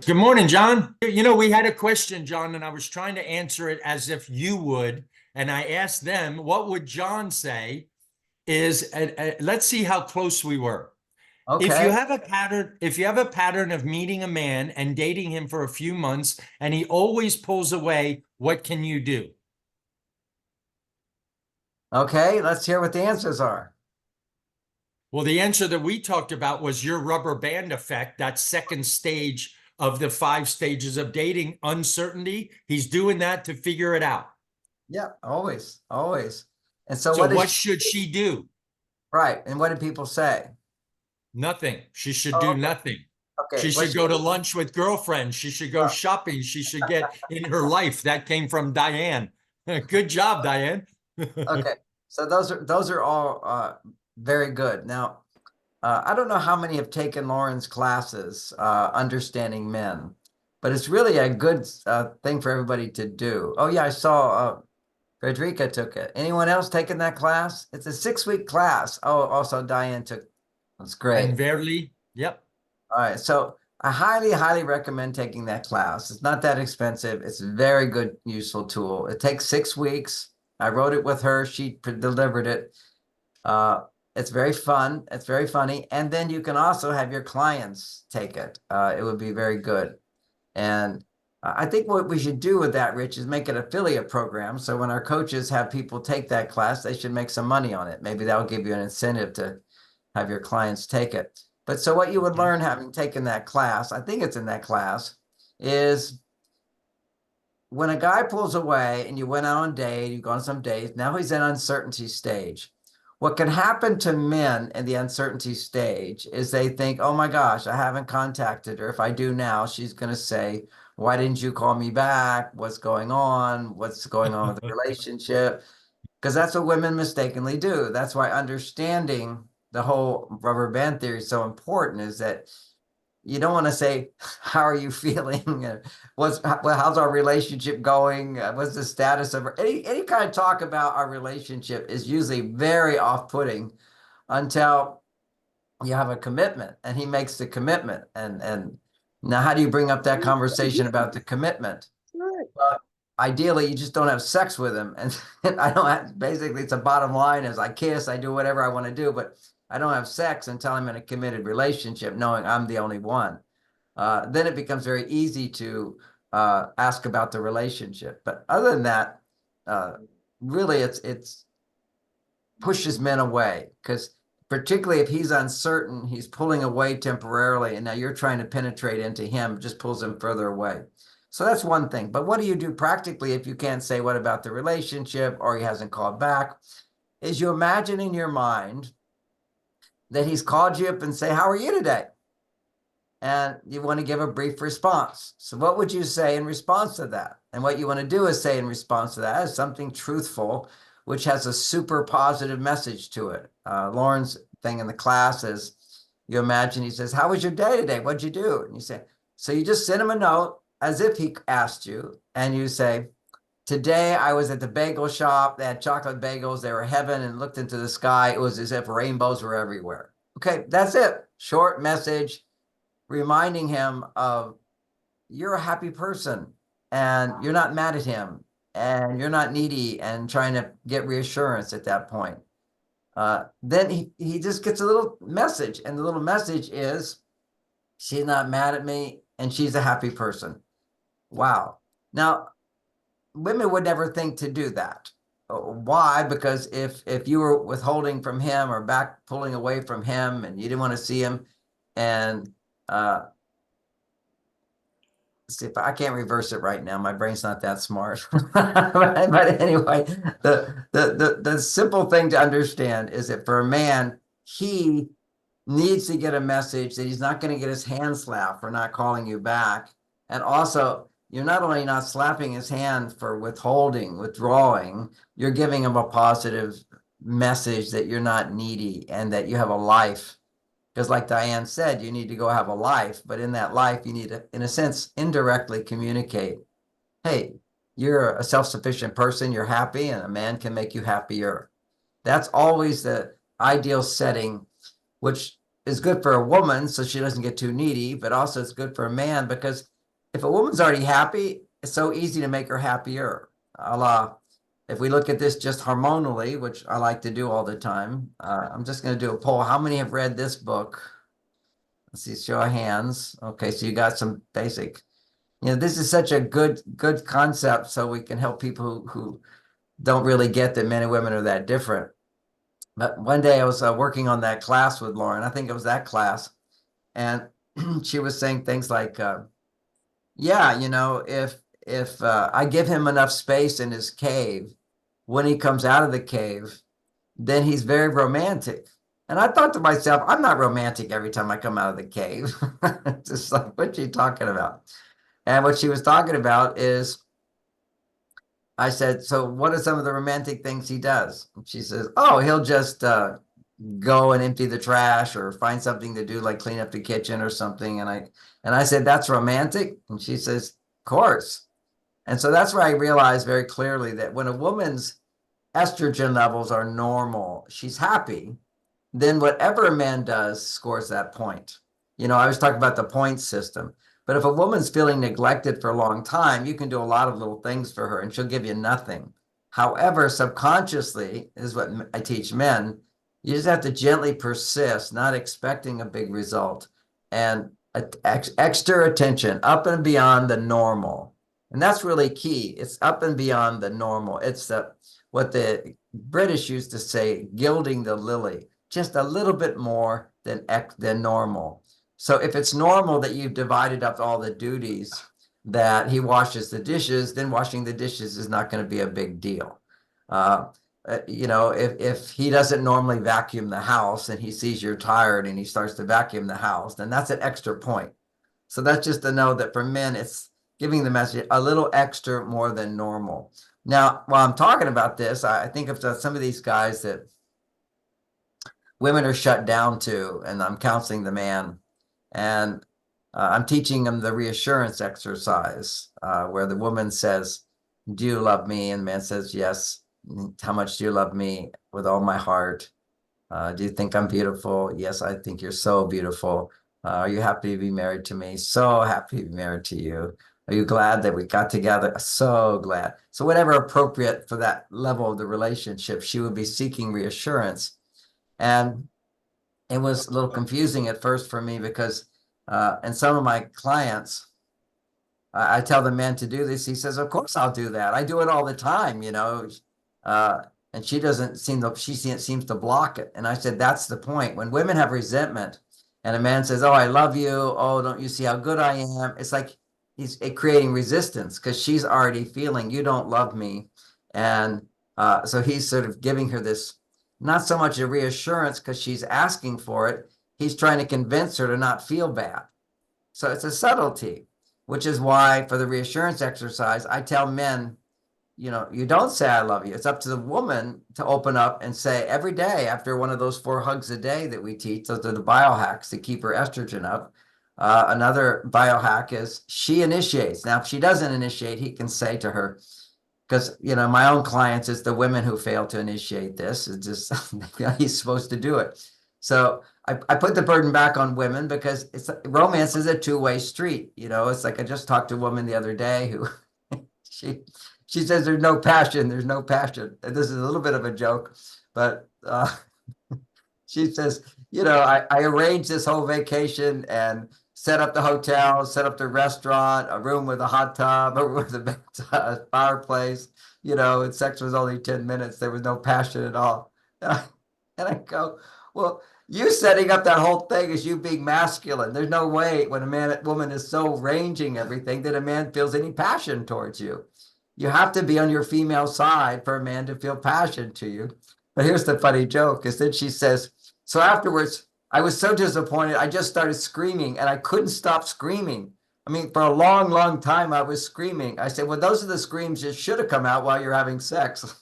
Good morning, John. We had a question, John, and I was trying to answer it as if you would. And I asked them, what would John say? Let's see how close we were. Okay. If you have a pattern of meeting a man and dating him for a few months and he always pulls away, what can you do? Okay. Let's hear what the answers are. Well, the answer that we talked about was your rubber band effect, that second stage of the 5 stages of dating, uncertainty. He's doing that to figure it out. Yeah, always, always. And so So what is what should she do? right? And what do people say? Nothing. She should Oh, do okay. nothing. Okay. She should go to lunch with girlfriends. She should go shopping. She should get in her life. That came from Diane. Good job, Diane. Okay. So those are all very good. Now, I don't know how many have taken Lauren's classes, Understanding Men, but it's really a good thing for everybody to do. Oh yeah, I saw Frederica took it. Anyone else taking that class? It's a 6-week class. Oh, also Diane took. That's And great. Verily, yep. All right, so I highly, highly recommend taking that class. It's not that expensive. It's a very good, useful tool. It takes 6 weeks. I wrote it with her. She delivered it. It's very fun. It's very funny. And then you can also have your clients take it. It would be very good. And I think what we should do with that, Rich, is make an affiliate program. So when our coaches have people take that class, they should make some money on it. Maybe that'll give you an incentive to have your clients take it. But so what you would learn having taken that class, I think it's in that class, is when a guy pulls away and you went out on a date, you've gone some dates, now he's in uncertainty stage. What can happen to men in the uncertainty stage is they think, oh my gosh, I haven't contacted her. If I do now, she's going to say, why didn't you call me back? What's going on? What's going on with the relationship? Because that's what women mistakenly do. That's why understanding the whole rubber band theory is so important, is that you don't want to say, how are you feeling? How's our relationship going? What's the status of any kind of talk about our relationship is usually very off-putting until you have a commitment and he makes the commitment. And now how do you bring up that conversation about the commitment? Well, ideally, you just don't have sex with him. And I don't have, basically, it's a bottom line is I kiss, I do whatever I want to do, but I don't have sex until I'm in a committed relationship, knowing I'm the only one. Then it becomes very easy to ask about the relationship. But other than that, really, it's pushes men away, because particularly if he's uncertain, he's pulling away temporarily, and now you're trying to penetrate into him, just pulls him further away. So that's one thing. But what do you do practically if you can't say what about the relationship or he hasn't called back? Is you imagine in your mind that he's called you up and say, how are you today? And you want to give a brief response. So what would you say in response to that? And what you want to do is say in response to that is something truthful, which has a super positive message to it. Lauren's thing in the class is, you imagine he says, how was your day today? What'd you do? And you say, so you just send him a note as if he asked you, and you say, today I was at the bagel shop. They had chocolate bagels. They were heaven, and looked into the sky. It was as if rainbows were everywhere. Okay, that's it. Short message, reminding him of you're a happy person and you're not mad at him and you're not needy and trying to get reassurance at that point. Then he just gets a little message, and the little message is, she's not mad at me and she's a happy person. Wow. Now, women would never think to do that. Why? Because if you were withholding from him or back pulling away from him and you didn't want to see him, and see if I can't reverse it right now. My brain's not that smart. But anyway, the simple thing to understand is that for a man, he needs to get a message that he's not going to get his hand slapped for not calling you back. And also, you're not only not slapping his hand for withdrawing, you're giving him a positive message that you're not needy and that you have a life. Because like Diane said, you need to go have a life, but in that life, you need to, in a sense, indirectly communicate, hey, you're a self-sufficient person, you're happy, and a man can make you happier. That's always the ideal setting, which is good for a woman so she doesn't get too needy, but also it's good for a man because if a woman's already happy, it's so easy to make her happier. If we look at this just hormonally, which I like to do all the time, I'm just going to do a poll. How many have read this book? Let's see, show of hands. Okay, so you got some basic. This is such a good concept, so we can help people who don't really get that men and women are that different. But one day I was working on that class with Lauren. I think it was that class, and she was saying things like, "Yeah, if I give him enough space in his cave, when he comes out of the cave, then he's very romantic." And I thought to myself, I'm not romantic every time I come out of the cave. Just like, what's she talking about? And what she was talking about is, I said, so what are some of the romantic things he does? And she says, oh, he'll just go and empty the trash or find something to do, like clean up the kitchen or something. And I said, that's romantic? And she says, of course. And so that's where I realized very clearly that when a woman's estrogen levels are normal, she's happy, then whatever a man does scores that point. I was talking about the point system. But if a woman's feeling neglected for a long time, you can do a lot of little things for her and she'll give you nothing. However, subconsciously is what I teach men. You just have to gently persist, not expecting a big result, and extra attention up and beyond the normal. And that's really key. It's up and beyond the normal. It's what the British used to say, gilding the lily, just a little bit more than normal. So if it's normal that you've divided up all the duties, that he washes the dishes, then washing the dishes is not going to be a big deal. If he doesn't normally vacuum the house and he sees you're tired and he starts to vacuum the house, then that's an extra point. So that's just to know that for men, it's giving the message a little extra more than normal. Now, while I'm talking about this, I think of some of these guys that women are shut down to, and I'm counseling the man. And I'm teaching them the reassurance exercise, where the woman says, do you love me? And the man says, yes. How much do you love me? With all my heart. Do you think I'm beautiful? Yes, I think you're so beautiful. Are you happy to be married to me? So happy to be married to you. Are you glad that we got together? So glad. So whatever appropriate for that level of the relationship, she would be seeking reassurance. And it was a little confusing at first for me because and some of my clients, I tell the men to do this. He says, of course I'll do that. I do it all the time, and she seems to block it. And I said, that's the point. When women have resentment and a man says, oh, I love you. Oh, don't you see how good I am? It's like he's creating resistance because she's already feeling you don't love me. And so he's sort of giving her this, not so much a reassurance because she's asking for it. He's trying to convince her to not feel bad. So it's a subtlety, which is why for the reassurance exercise, I tell men, you don't say I love you. It's up to the woman to open up and say every day after one of those 4 hugs a day that we teach, those are the biohacks to keep her estrogen up. Another biohack is she initiates. Now, if she doesn't initiate, he can say to her, because, my own clients, it's the women who fail to initiate this. It's just, he's supposed to do it. So I put the burden back on women because romance is a two-way street. It's like I just talked to a woman the other day who she says there's no passion. There's no passion. And this is a little bit of a joke, but she says, I arranged this whole vacation and set up the hotel, set up the restaurant, a room with a hot tub, a room with a fireplace, and sex was only 10 minutes. There was no passion at all. And I go, well, you setting up that whole thing is you being masculine. There's no way when woman is so ranging everything that a man feels any passion towards you. You have to be on your female side for a man to feel passion to you. But here's the funny joke is that she says, so afterwards, I was so disappointed. I just started screaming and I couldn't stop screaming. I mean, for a long, long time, I was screaming. I said, well, those are the screams that should have come out while you're having sex.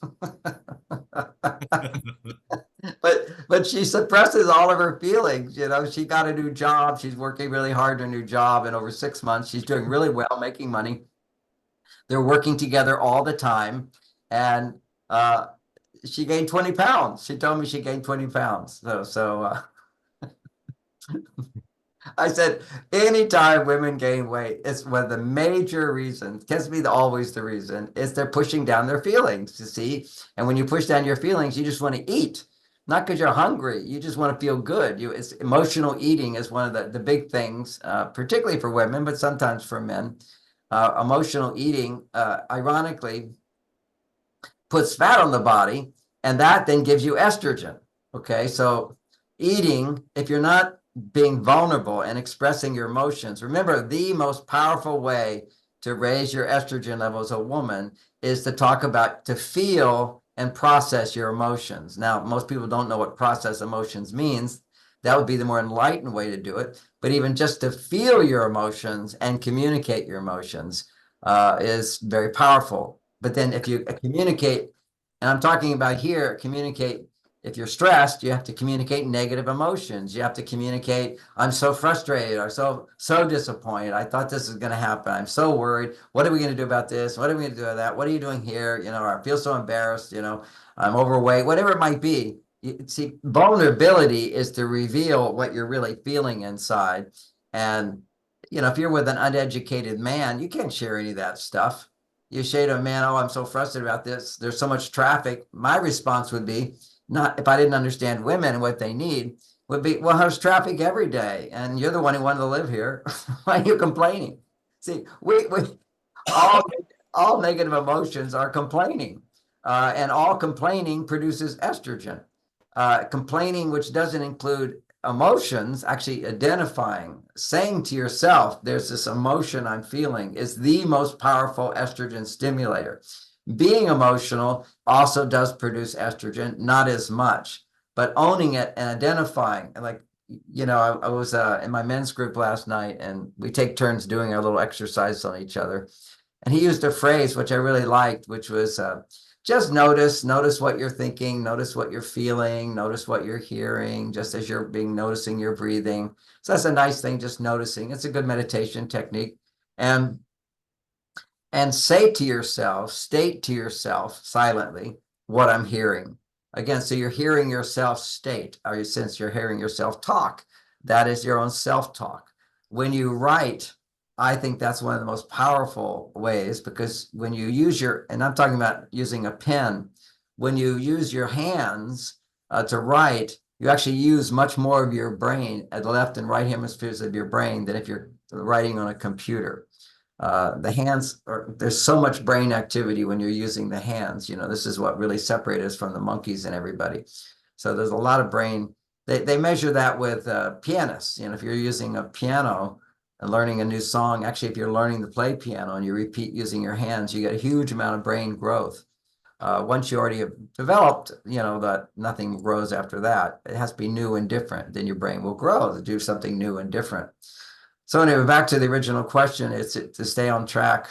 But she suppresses all of her feelings. She got a new job. She's working really hard on a new job. And over 6 months, she's doing really well, making money. They're working together all the time. And she gained 20 pounds. She told me she gained 20 pounds. So I said, anytime women gain weight, it's one of the major reasons, tends to be always the reason, is they're pushing down their feelings, you see? And when you push down your feelings, you just want to eat, not because you're hungry. You just want to feel good. It's emotional eating is one of the big things, particularly for women, but sometimes for men. Emotional eating, ironically, puts fat on the body, and that then gives you estrogen. Okay, so eating, if you're not being vulnerable and expressing your emotions, remember the most powerful way to raise your estrogen level as a woman is to talk about, to feel and process your emotions. Now, most people don't know what process emotions means. That would be the more enlightened way to do it. But even just to feel your emotions and communicate your emotions is very powerful. But then if you communicate, and I'm talking about here, communicate, if you're stressed, you have to communicate negative emotions. You have to communicate, I'm so frustrated or so disappointed. I thought this was going to happen. I'm so worried. What are we going to do about this? What are we going to do about that? What are you doing here? You know, I feel so embarrassed, you know, I'm overweight, whatever it might be. You see, vulnerability is to reveal what you're really feeling inside. And, you know, if you're with an uneducated man, you can't share any of that stuff. You say to a man, oh, I'm so frustrated about this. There's so much traffic. My response would be, not if I didn't understand women and what they need, would be, well, there's traffic every day. And you're the one who wanted to live here. Why are you complaining? See, we all, all negative emotions are complaining. And all complaining produces estrogen. Complaining, which doesn't include emotions, actually identifying, saying to yourself, there's this emotion I'm feeling, is the most powerful estrogen stimulator. Being emotional also does produce estrogen, not as much, but owning it and identifying. And like, you know, I was in my men's group last night, and we take turns doing our little exercise on each other. And he used a phrase which I really liked, which was just notice what you're thinking, notice what you're feeling, notice what you're hearing, just as you're noticing your breathing. So that's a nice thing, just noticing. It's a good meditation technique. And say to yourself, state to yourself silently what I'm hearing. Again, so you're hearing yourself state, or you sense you're hearing yourself talk. That is your own self-talk. When you write, I think that's one of the most powerful ways, because when you use and I'm talking about using a pen, when you use your hands to write, you actually use much more of your brain at the left and right hemispheres of your brain than if you're writing on a computer. The hands there's so much brain activity when you're using the hands. You know, this is what really separates us from the monkeys and everybody. So there's a lot of brain. They measure that with pianists. You know, if you're using a piano and learning a new song, actually, if you're learning to play piano and you repeat using your hands, you get a huge amount of brain growth. Once you already have developed, you know, that nothing grows after that. It has to be new and different. Then your brain will grow to do something new and different. So anyway, back to the original question, it's to stay on track,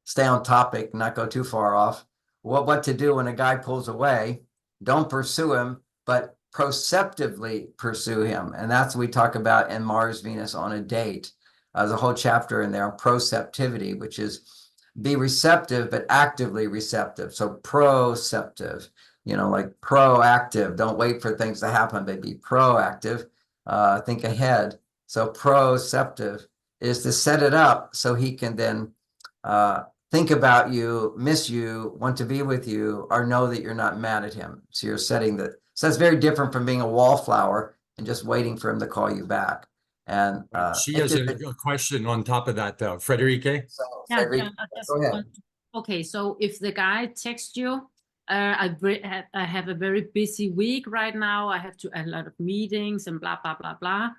stay on topic, not go too far off. What to do when a guy pulls away? Don't pursue him, but proceptively pursue him. And that's what we talk about in Mars, Venus on a date. There's a whole chapter in there on proceptivity, which is be receptive, but actively receptive. So proceptive, you know, like proactive. Don't wait for things to happen, but be proactive. Think ahead. So proceptive is to set it up so he can then think about you, miss you, want to be with you, or know that you're not mad at him. So you're setting that. So that's very different from being a wallflower and just waiting for him to call you back. And She has a question on top of that, though. Frederique? So, Yeah, Frederique, I just go ahead. okay, so if the guy texts you, I have a very busy week right now. I have a lot of meetings and blah, blah, blah, blah,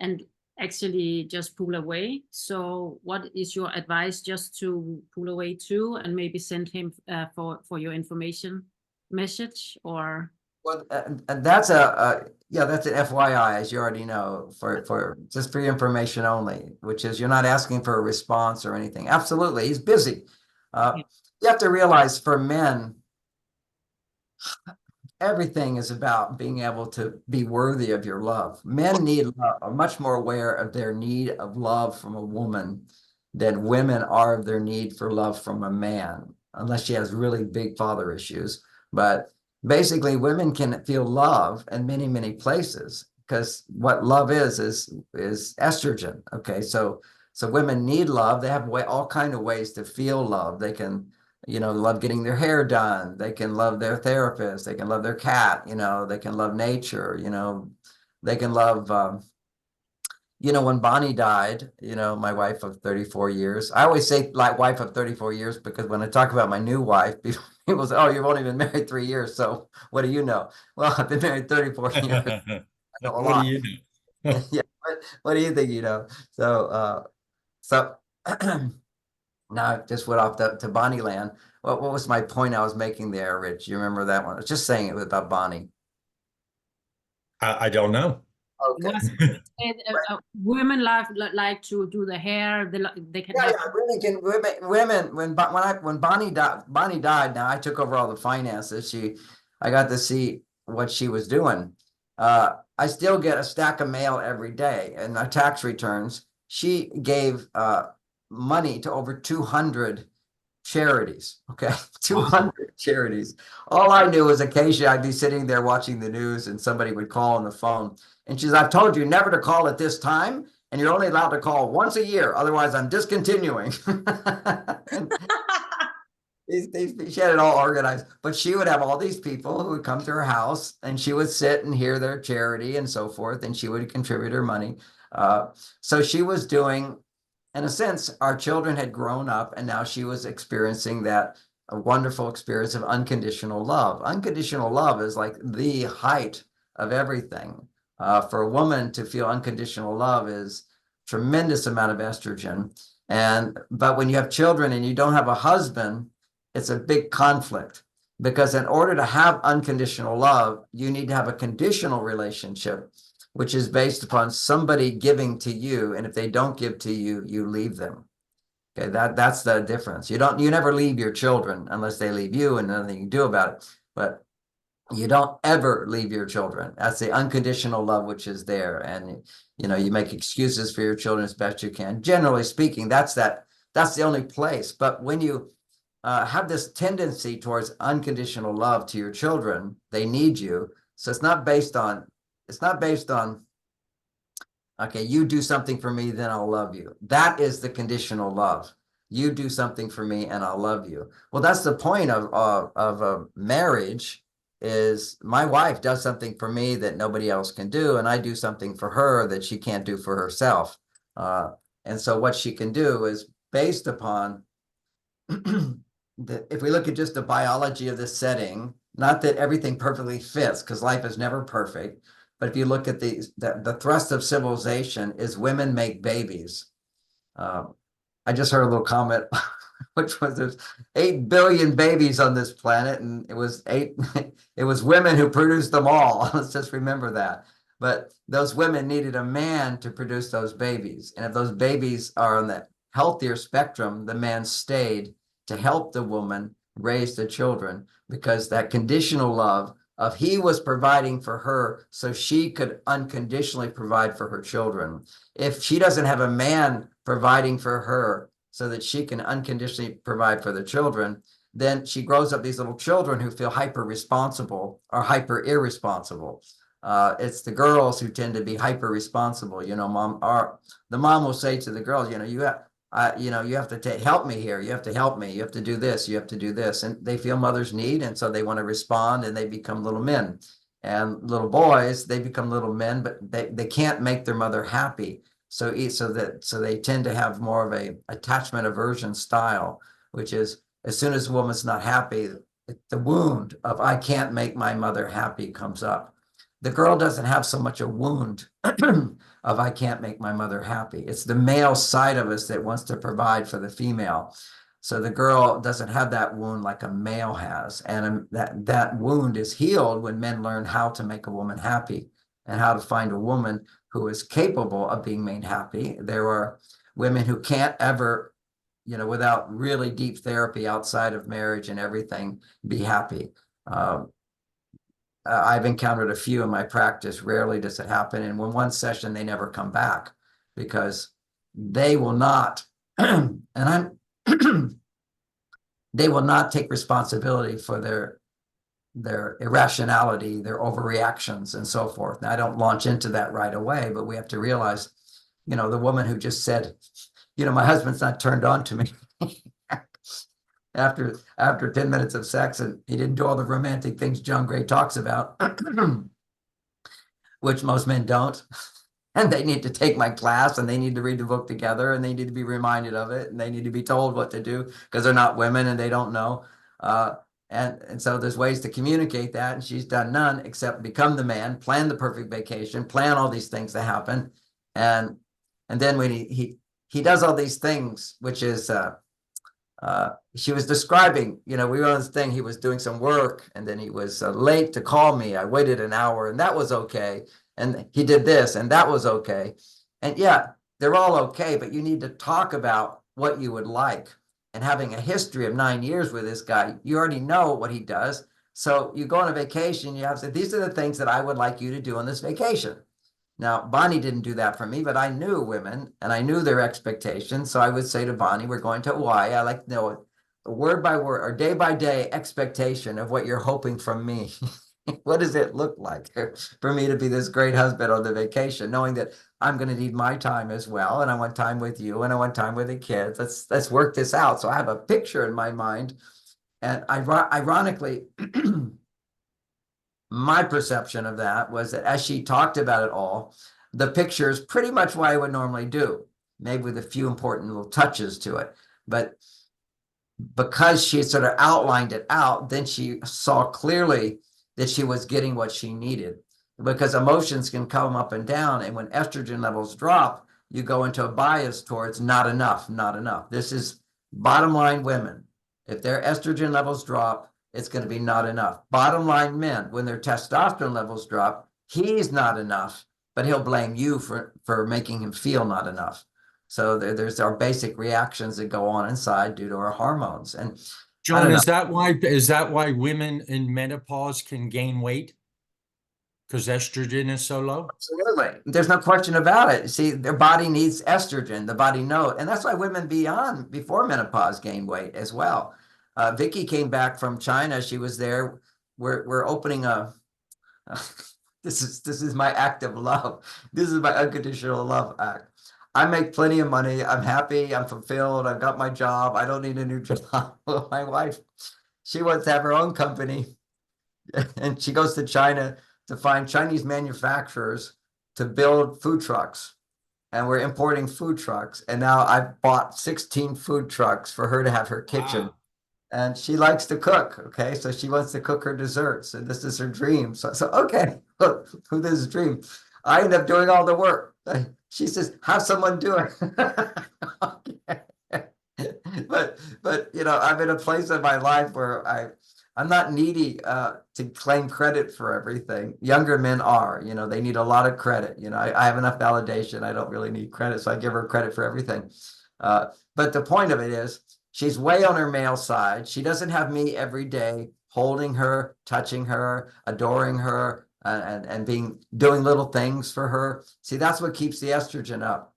and actually just pull away. So what is your advice, just to pull away too, and maybe send him for your information message? Or Well, that's that's an FYI, as you already know, for just for your information only, which is you're not asking for a response or anything. Absolutely, he's busy. You have to realize, for men, everything is about being able to be worthy of your love. Men need love, are much more aware of their need of love from a woman than women are of their need for love from a man, unless she has really big father issues. But basically, women can feel love in many, many places. because what love is estrogen. Okay, so women need love. They have all kind of ways to feel love. They can, love getting their hair done. They can love their therapist. They can love their cat. They can love nature. They can love. When Bonnie died, my wife of 34 years, I always say like wife of 34 years because when I talk about my new wife, people say, oh, you've only been married 3 years. So what do you know? Well, I've been married 34 years. I know a What do lot. you know? Yeah. What do you think, So now I just went off to Bonnie land. What was my point I was making there, Rich? You remember that one? I was just saying it was about Bonnie. I don't know. Okay. Was women like to do the hair? They can Yeah, have. yeah. Women. When Bonnie died. Now I took over all the finances. I got to see what she was doing. I still get a stack of mail every day and my tax returns. She gave money to over 200 charities. Okay, 200 charities. All I knew was occasionally I'd be sitting there watching the news and somebody would call on the phone. And she's, I've told you never to call at this time. And you're only allowed to call once a year. Otherwise, I'm discontinuing. She had it all organized. But she would have all these people who would come to her house and she would sit and hear their charity and so forth. And she would contribute her money. So she was doing, in a sense, our children had grown up and now she was experiencing that a wonderful experience of unconditional love. Unconditional love is like the height of everything. For a woman to feel unconditional love is tremendous amount of estrogen. But when you have children and you don't have a husband, it's a big conflict because in order to have unconditional love, you need to have a conditional relationship, which is based upon somebody giving to you. And if they don't give to you, you leave them. Okay, that's the difference. You never leave your children unless they leave you and nothing you can do about it. But you don't ever leave your children. That's the unconditional love which is there. And you make excuses for your children as best you can. Generally speaking, that's the only place. But when you have this tendency towards unconditional love to your children, they need you. So it's not based on, okay, you do something for me, then I'll love you. That is the conditional love. You do something for me and I'll love you. Well, that's the point of a marriage is my wife does something for me that nobody else can do. And I do something for her that she can't do for herself. And so what she can do is based upon if we look at just the biology of this setting, not that everything perfectly fits because life is never perfect. But if you look at the thrust of civilization is women make babies. I just heard a little comment, which was there's 8 billion babies on this planet, and it was women who produced them all. Let's just remember that. But those women needed a man to produce those babies. And if those babies are on the healthier spectrum, the man stayed to help the woman raise the children because that conditional love of he was providing for her so she could unconditionally provide for her children. If she doesn't have a man providing for her so that she can unconditionally provide for the children, then she grows up these little children who feel hyper responsible or hyper irresponsible. It's the girls who tend to be hyper responsible. The mom will say to the girls, you have to help me here. You have to help me. You have to do this. You have to do this. And they feel mother's need. And so they want to respond and they become little men. And little boys, they become little men, but they can't make their mother happy. So they tend to have more of a attachment aversion style, which is as soon as a woman's not happy, the wound of I can't make my mother happy comes up. The girl doesn't have so much a wound of I can't make my mother happy. It's the male side of us that wants to provide for the female. So the girl doesn't have that wound like a male has. And that wound is healed when men learn how to make a woman happy and how to find a woman who is capable of being made happy. There are women who can't ever, without really deep therapy outside of marriage and everything, be happy. I've encountered a few in my practice. Rarely does it happen. And when one session, they never come back because they will not, they will not take responsibility for their irrationality, their overreactions, and so forth. Now, I don't launch into that right away, but we have to realize, you know, the woman who just said, you know, my husband's not turned on to me after 10 minutes of sex, and he didn't do all the romantic things John Gray talks about, which most men don't. And they need to take my class, and they need to read the book together, and they need to be reminded of it, and they need to be told what to do because they're not women and they don't know. And so there's ways to communicate that, and she's done none except become the man, plan the perfect vacation, plan all these things to happen, and then when he does all these things, which is she was describing, you know, we were on this thing, he was doing some work, and then he was late to call me. I waited an hour, and that was okay. And he did this, and that was okay. And yeah, they're all okay, but you need to talk about what you would like. And having a history of 9 years with this guy, you already know what he does. So you go on a vacation, you have to say, these are the things that I would like you to do on this vacation. Now, Bonnie didn't do that for me, but I knew women and I knew their expectations. So I would say to Bonnie, we're going to Hawaii. I like to know a word by word or day by day expectation of what you're hoping from me. What does it look like for me to be this great husband on the vacation, knowing that I'm going to need my time as well, and I want time with you, and I want time with the kids. Let's work this out. So I have a picture in my mind, and ironically, my perception of that was that as she talked about it all, the picture is pretty much what I would normally do, maybe with a few important little touches to it, but because she sort of outlined it out, then she saw clearly that she was getting what she needed, because emotions can come up and down. And when estrogen levels drop, you go into a bias towards not enough, not enough. This is bottom line women. If their estrogen levels drop, it's going to be not enough. Bottom line men, when their testosterone levels drop, he's not enough, but he'll blame you for making him feel not enough. So there's our basic reactions that go on inside due to our hormones. And John, is that why women in menopause can gain weight? Because estrogen is so low? Absolutely. There's no question about it. See, their body needs estrogen, the body knows. And that's why women before menopause gain weight as well. Vicky came back from China. She was there. We're opening this is my act of love. This is my unconditional love act. I make plenty of money. I'm happy. I'm fulfilled. I've got my job. I don't need a new job. My wife, she wants to have her own company. And she goes to China to find Chinese manufacturers to build food trucks. And we're importing food trucks. And now I've bought 16 food trucks for her to have her kitchen. Wow. And she likes to cook. Okay. So she wants to cook her desserts. And this is her dream. So okay, look, who this is dream. I end up doing all the work. She says, have someone do it. Okay. But you know, I'm in a place in my life where I'm not needy to claim credit for everything. Younger men are, you know, they need a lot of credit. You know, I have enough validation. I don't really need credit. So I give her credit for everything. But the point of it is she's way on her male side. She doesn't have me every day holding her, touching her, adoring her, and doing little things for her. See, that's what keeps the estrogen up.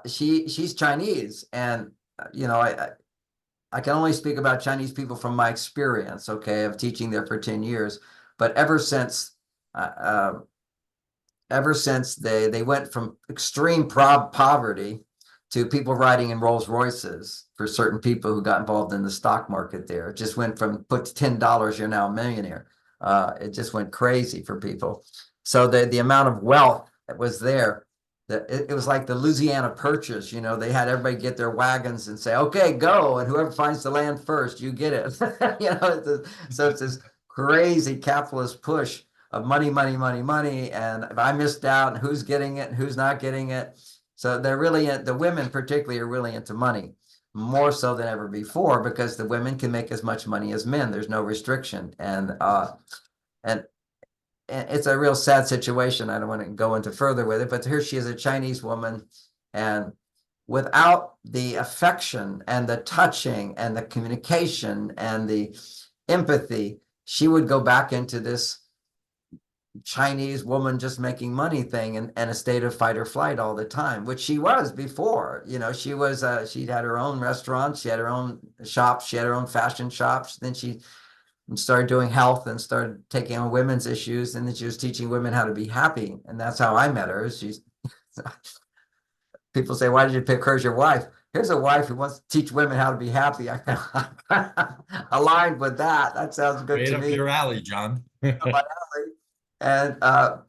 She's Chinese, and you know, I can only speak about Chinese people from my experience, okay, of teaching there for 10 years. But ever since they went from extreme poverty to people riding in Rolls Royces, for certain people who got involved in the stock market there. It just went from put $10, you're now a millionaire. It just went crazy for people. So the amount of wealth that was there, it was like the Louisiana Purchase. You know, they had everybody get their wagons and say, okay, go. And whoever finds the land first, you get it. You know, so it's this crazy capitalist push of money, money, money, money. And if I missed out, and who's getting it and who's not getting it. So they're really, the women particularly are really into money, more so than ever before, because the women can make as much money as men. There's no restriction. And it's a real sad situation. I don't want to go into further with it, but here she is, a Chinese woman, and without the affection and the touching and the communication and the empathy, she would go back into this Chinese woman just making money thing and a state of fight or flight all the time, which she was before. You know, she had her own restaurants, she had her own shops, she had her own fashion shops. Then she and started doing health and started taking on women's issues. And then she was teaching women how to be happy. And that's how I met her. She's people say, why did you pick her as your wife? Here's a wife who wants to teach women how to be happy. I aligned with that. That sounds good Right to up me. your alley, John. And I'll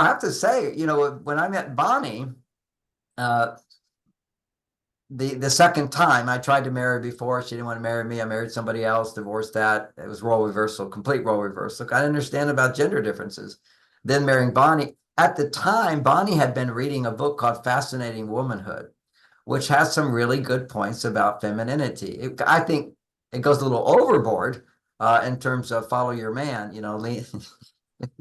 have to say, when I met Bonnie, the second time I tried to marry before, she didn't want to marry me. I married somebody else, divorced that. It was role reversal, complete role reversal. I didn't understand about gender differences. Then marrying Bonnie. At the time, Bonnie had been reading a book called Fascinating Womanhood, which has some really good points about femininity. I think it goes a little overboard in terms of follow your man,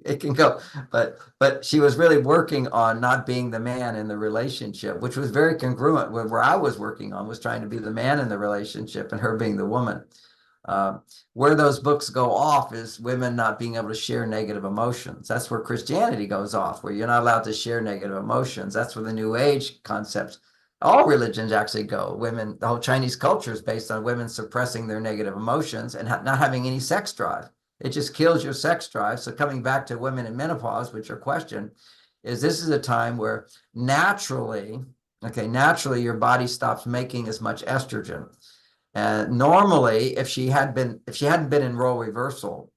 it can go, but she was really working on not being the man in the relationship, which was very congruent with where I was working on, was trying to be the man in the relationship and her being the woman. Where those books go off is women not being able to share negative emotions. That's where Christianity goes off, where you're not allowed to share negative emotions. That's where the New Age concepts, all religions actually go. Women, the whole Chinese culture is based on women suppressing their negative emotions and not having any sex drive. It just kills your sex drive. So coming back to women in menopause, which your question is, this is a time where naturally your body stops making as much estrogen. And normally, if she hadn't been in role reversal,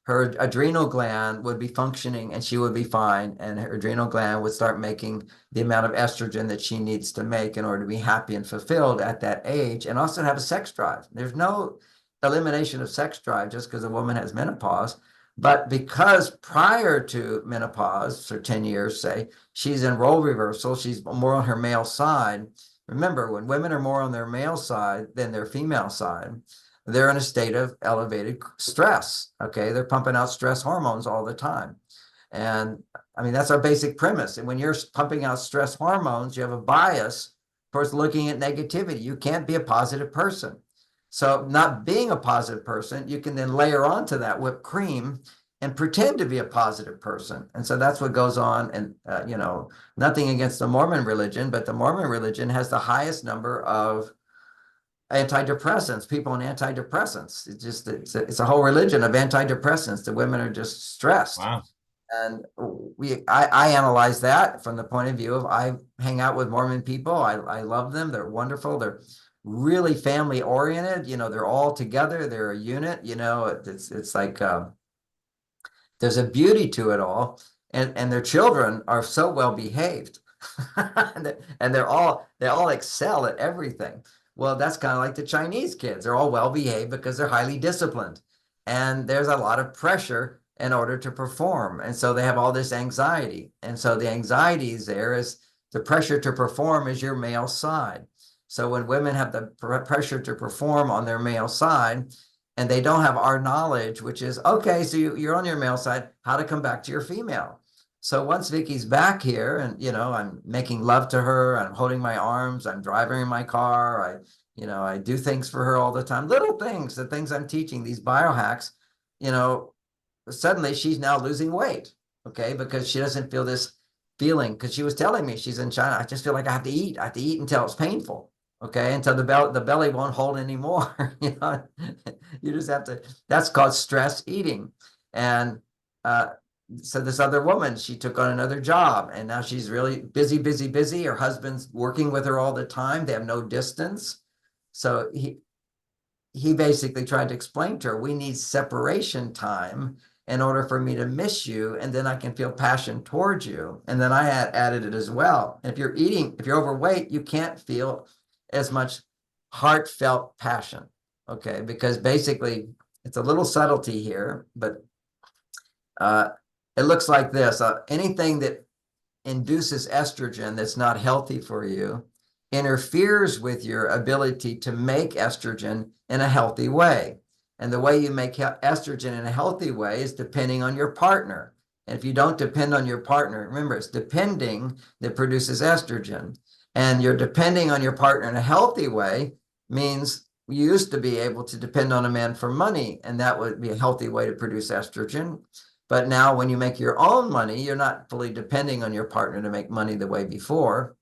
her adrenal gland would be functioning and she would be fine. And her adrenal gland would start making the amount of estrogen that she needs to make in order to be happy and fulfilled at that age, and also have a sex drive. There's no elimination of sex drive just because a woman has menopause. But because prior to menopause, for 10 years, say, she's in role reversal, she's more on her male side. Remember, when women are more on their male side than their female side, they're in a state of elevated stress. They're pumping out stress hormones all the time. And I mean, that's our basic premise. And when you're pumping out stress hormones, you have a bias towards looking at negativity. You can't be a positive person. So not being a positive person, you can then layer onto that whipped cream and pretend to be a positive person. And so that's what goes on. And, nothing against the Mormon religion, but the Mormon religion has the highest number of antidepressants, people on antidepressants. It's a whole religion of antidepressants. The women are just stressed. Wow. And I analyze that from the point of view of, I hang out with Mormon people. I love them. They're wonderful. They're really family oriented. They're all together. They're a unit. It's like there's a beauty to it all, and their children are so well behaved, and they all excel at everything. Well, that's kind of like the Chinese kids. They're all well behaved because they're highly disciplined, and there's a lot of pressure in order to perform, and so they have all this anxiety. And so the anxiety is there, is the pressure to perform is your male side. So when women have the pressure to perform on their male side, and they don't have our knowledge, which is, okay, so you're on your male side, how to come back to your female. So once Vicky's back here, and I'm making love to her, I'm holding my arms, I'm driving her in my car, I do things for her all the time, little things, the things I'm teaching, these biohacks, suddenly she's now losing weight, because she doesn't feel this feeling, because she was telling me, she's in China, I just feel like I have to eat until it's painful. Until the belly won't hold anymore. You just have to, that's called stress eating. And so this other woman, she took on another job, and now she's really busy. Her husband's working with her all the time. They have no distance. So he basically tried to explain to her, we need separation time in order for me to miss you, and then I can feel passion towards you. And then I added it as well. If you're overweight, you can't feel as much heartfelt passion, because basically it's a little subtlety here, but it looks like this. Anything that induces estrogen that's not healthy for you interferes with your ability to make estrogen in a healthy way. And the way you make estrogen in a healthy way is depending on your partner. And if you don't depend on your partner, remember, it's depending that produces estrogen. And you're depending on your partner in a healthy way means you used to be able to depend on a man for money, and that would be a healthy way to produce estrogen. But now when you make your own money, you're not fully depending on your partner to make money the way before.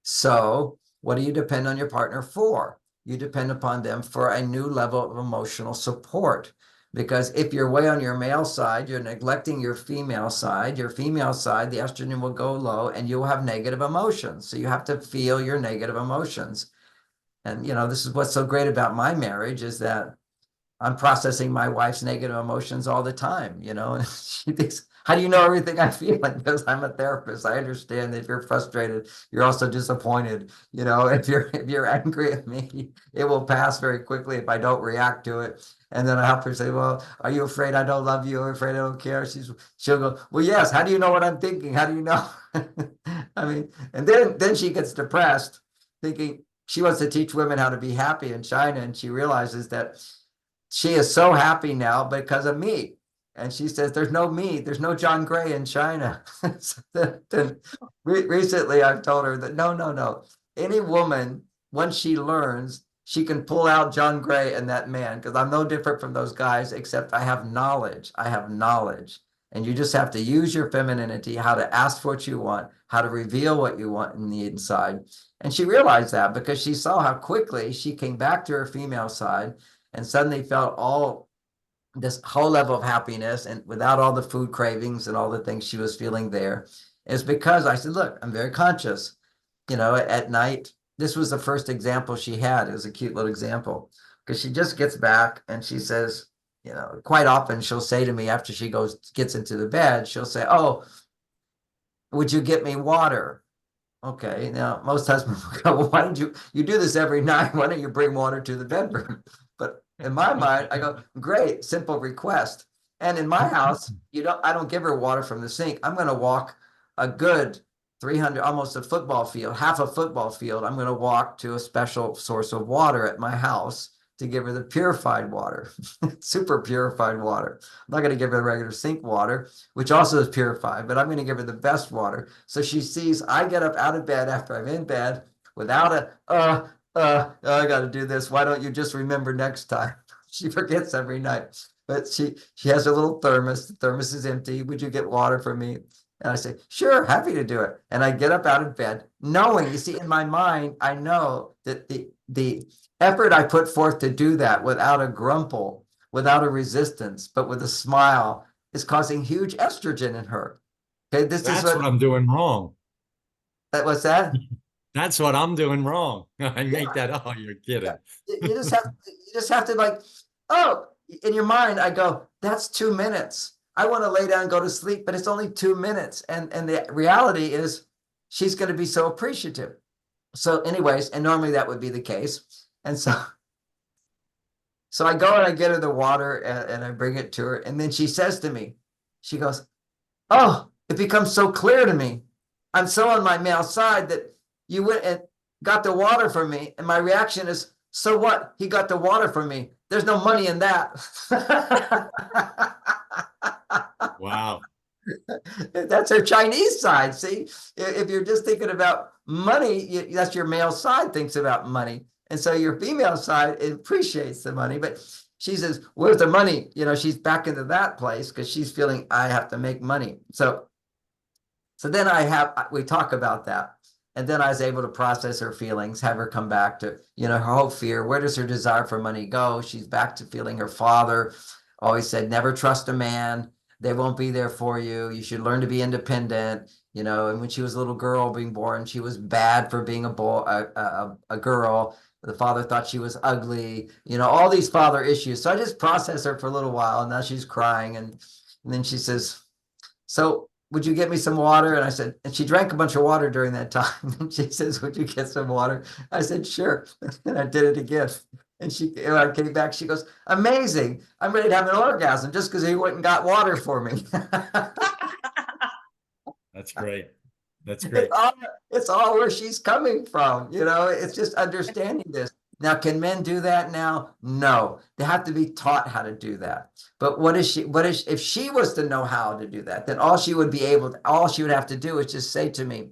So what do you depend on your partner for? you depend upon them for a new level of emotional support. Because if you're way on your male side, you're neglecting your female side, the estrogen will go low and you'll have negative emotions. So you have to feel your negative emotions. And, this is what's so great about my marriage is that I'm processing my wife's negative emotions all the time, and she thinks, how do you know everything I feel? Because I'm a therapist. I understand that if you're frustrated, you're also disappointed. If you're angry at me, it will pass very quickly if I don't react to it. And then I have to say, well, are you afraid I don't love you? Or afraid I don't care? She'll go, well, yes. How do you know what I'm thinking? How do you know? I mean, and then she gets depressed, thinking she wants to teach women how to be happy in China. And she realizes that she is so happy now because of me. And she says, there's no me, there's no John Gray in China. So then recently I've told her that no. Any woman, once she learns, she can pull out John Gray and that man, because I'm no different from those guys, except I have knowledge. And you just have to use your femininity, how to ask for what you want, how to reveal what you want in the inside. And she realized that because she saw how quickly she came back to her female side and suddenly felt all this whole level of happiness and without all the food cravings and all the things she was feeling there. It's because I said, look, I'm very conscious, at night. This was the first example she had. It was a cute little example because she just gets back and she says, quite often she'll say to me after she gets into the bed, she'll say, oh, would you get me water? Okay. Now most husbands will go, well, why don't you do this every night? Why don't you bring water to the bedroom? But in my mind, I go, great, simple request. And in my house, I don't give her water from the sink. I'm going to walk a good 300, almost a football field, half a football field. I'm going to walk to a special source of water at my house to give her the purified water, super purified water. I'm not going to give her the regular sink water, which also is purified, but I'm going to give her the best water. So she sees I get up out of bed after I'm in bed without I got to do this. Why don't you just remember next time? She forgets every night, but she has a little thermos. The thermos is empty. Would you get water for me? And I say, sure, happy to do it. And I get up out of bed knowing, you see, in my mind, I know that the effort I put forth to do that without a grumble, without a resistance, but with a smile is causing huge estrogen in her. Okay, That's what I'm doing wrong. What's that? That's what I'm doing wrong. I make that. Oh, you're kidding. You just have to like, oh, in your mind, I go, that's 2 minutes. I want to lay down and go to sleep, but it's only 2 minutes. And the reality is she's going to be so appreciative. So anyways, and normally that would be the case. And so I go and I get her the water and I bring it to her. And then she says to me, she goes, oh, it becomes so clear to me. I'm so on my male side that you went and got the water for me. And my reaction is, so what? He got the water for me. There's no money in that. Wow. That's her Chinese side. See, if you're just thinking about money, that's your male side thinks about money. And so your female side appreciates the money. But she says, where's the money? She's back into that place because she's feeling I have to make money. So then we talk about that. And then I was able to process her feelings, have her come back to, her whole fear. Where does her desire for money go? She's back to feeling her father always said, never trust a man. They won't be there for you. You should learn to be independent. And when she was a little girl being born, she was bad for being a boy, a girl. The father thought she was ugly, all these father issues. So I just processed her for a little while, and now she's crying. And then she says, so would you get me some water? And I said, and she drank a bunch of water during that time. And she says, would you get some water? I said, sure. And I did it again. And when I came back, she goes, amazing. I'm ready to have an orgasm just because he went and got water for me. That's great. That's great. It's all where she's coming from. It's just understanding this. Now, can men do that now? No, they have to be taught how to do that. But if she was to know how to do that, then all she would have to do is just say to me,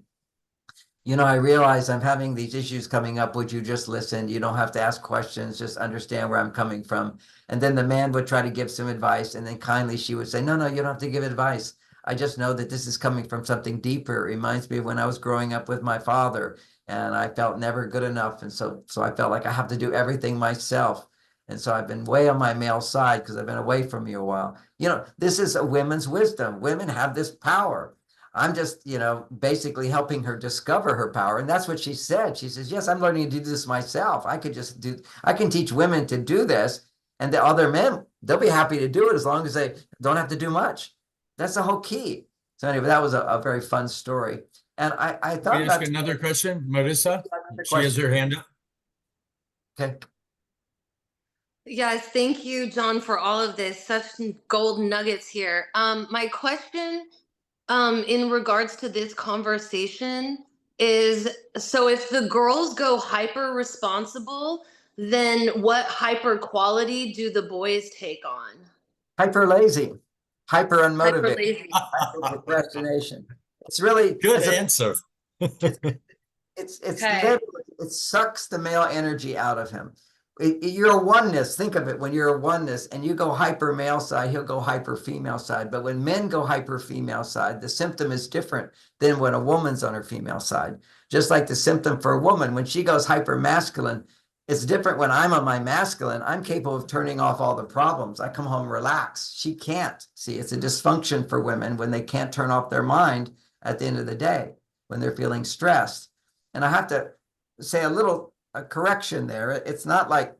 I realize I'm having these issues coming up. Would you just listen? You don't have to ask questions. Just understand where I'm coming from. And then the man would try to give some advice. And then kindly she would say, no, you don't have to give advice. I just know that this is coming from something deeper. It reminds me of when I was growing up with my father, and I felt never good enough. And so I felt like I have to do everything myself. And so I've been way on my male side because I've been away from you a while. You know, this is a women's wisdom. Women have this power. I'm just, you know, basically helping her discover her power. And that's what she said. She says, yes, I'm learning to do this myself. I can teach women to do this. And the other men, they'll be happy to do it as long as they don't have to do much. That's the whole key. So anyway, that was a very fun story. And I thought Can I ask about another question, Marissa? She has question. her hand up. Okay. Yes, thank you, John, for all of this. Such gold nuggets here. My question, in regards to this conversation is, so if the girls go hyper responsible, then what hyper quality do the boys take on? Hyper lazy, hyper Hyper unmotivated, lazy. hyper procrastination. It's really Good answer. it's Okay. literally, it sucks the male energy out of him. You're a oneness. Think of it. When you're a oneness and you go hyper male side, he'll go hyper female side. But when men go hyper female side, the symptom is different than when a woman's on her female side. Just like the symptom for a woman, when she goes hyper masculine, it's different when I'm on my masculine. I'm capable of turning off all the problems. I come home relaxed. She can't. See, it's a dysfunction for women when they can't turn off their mind at the end of the day, when they're feeling stressed. And I have to say a correction there. It's not like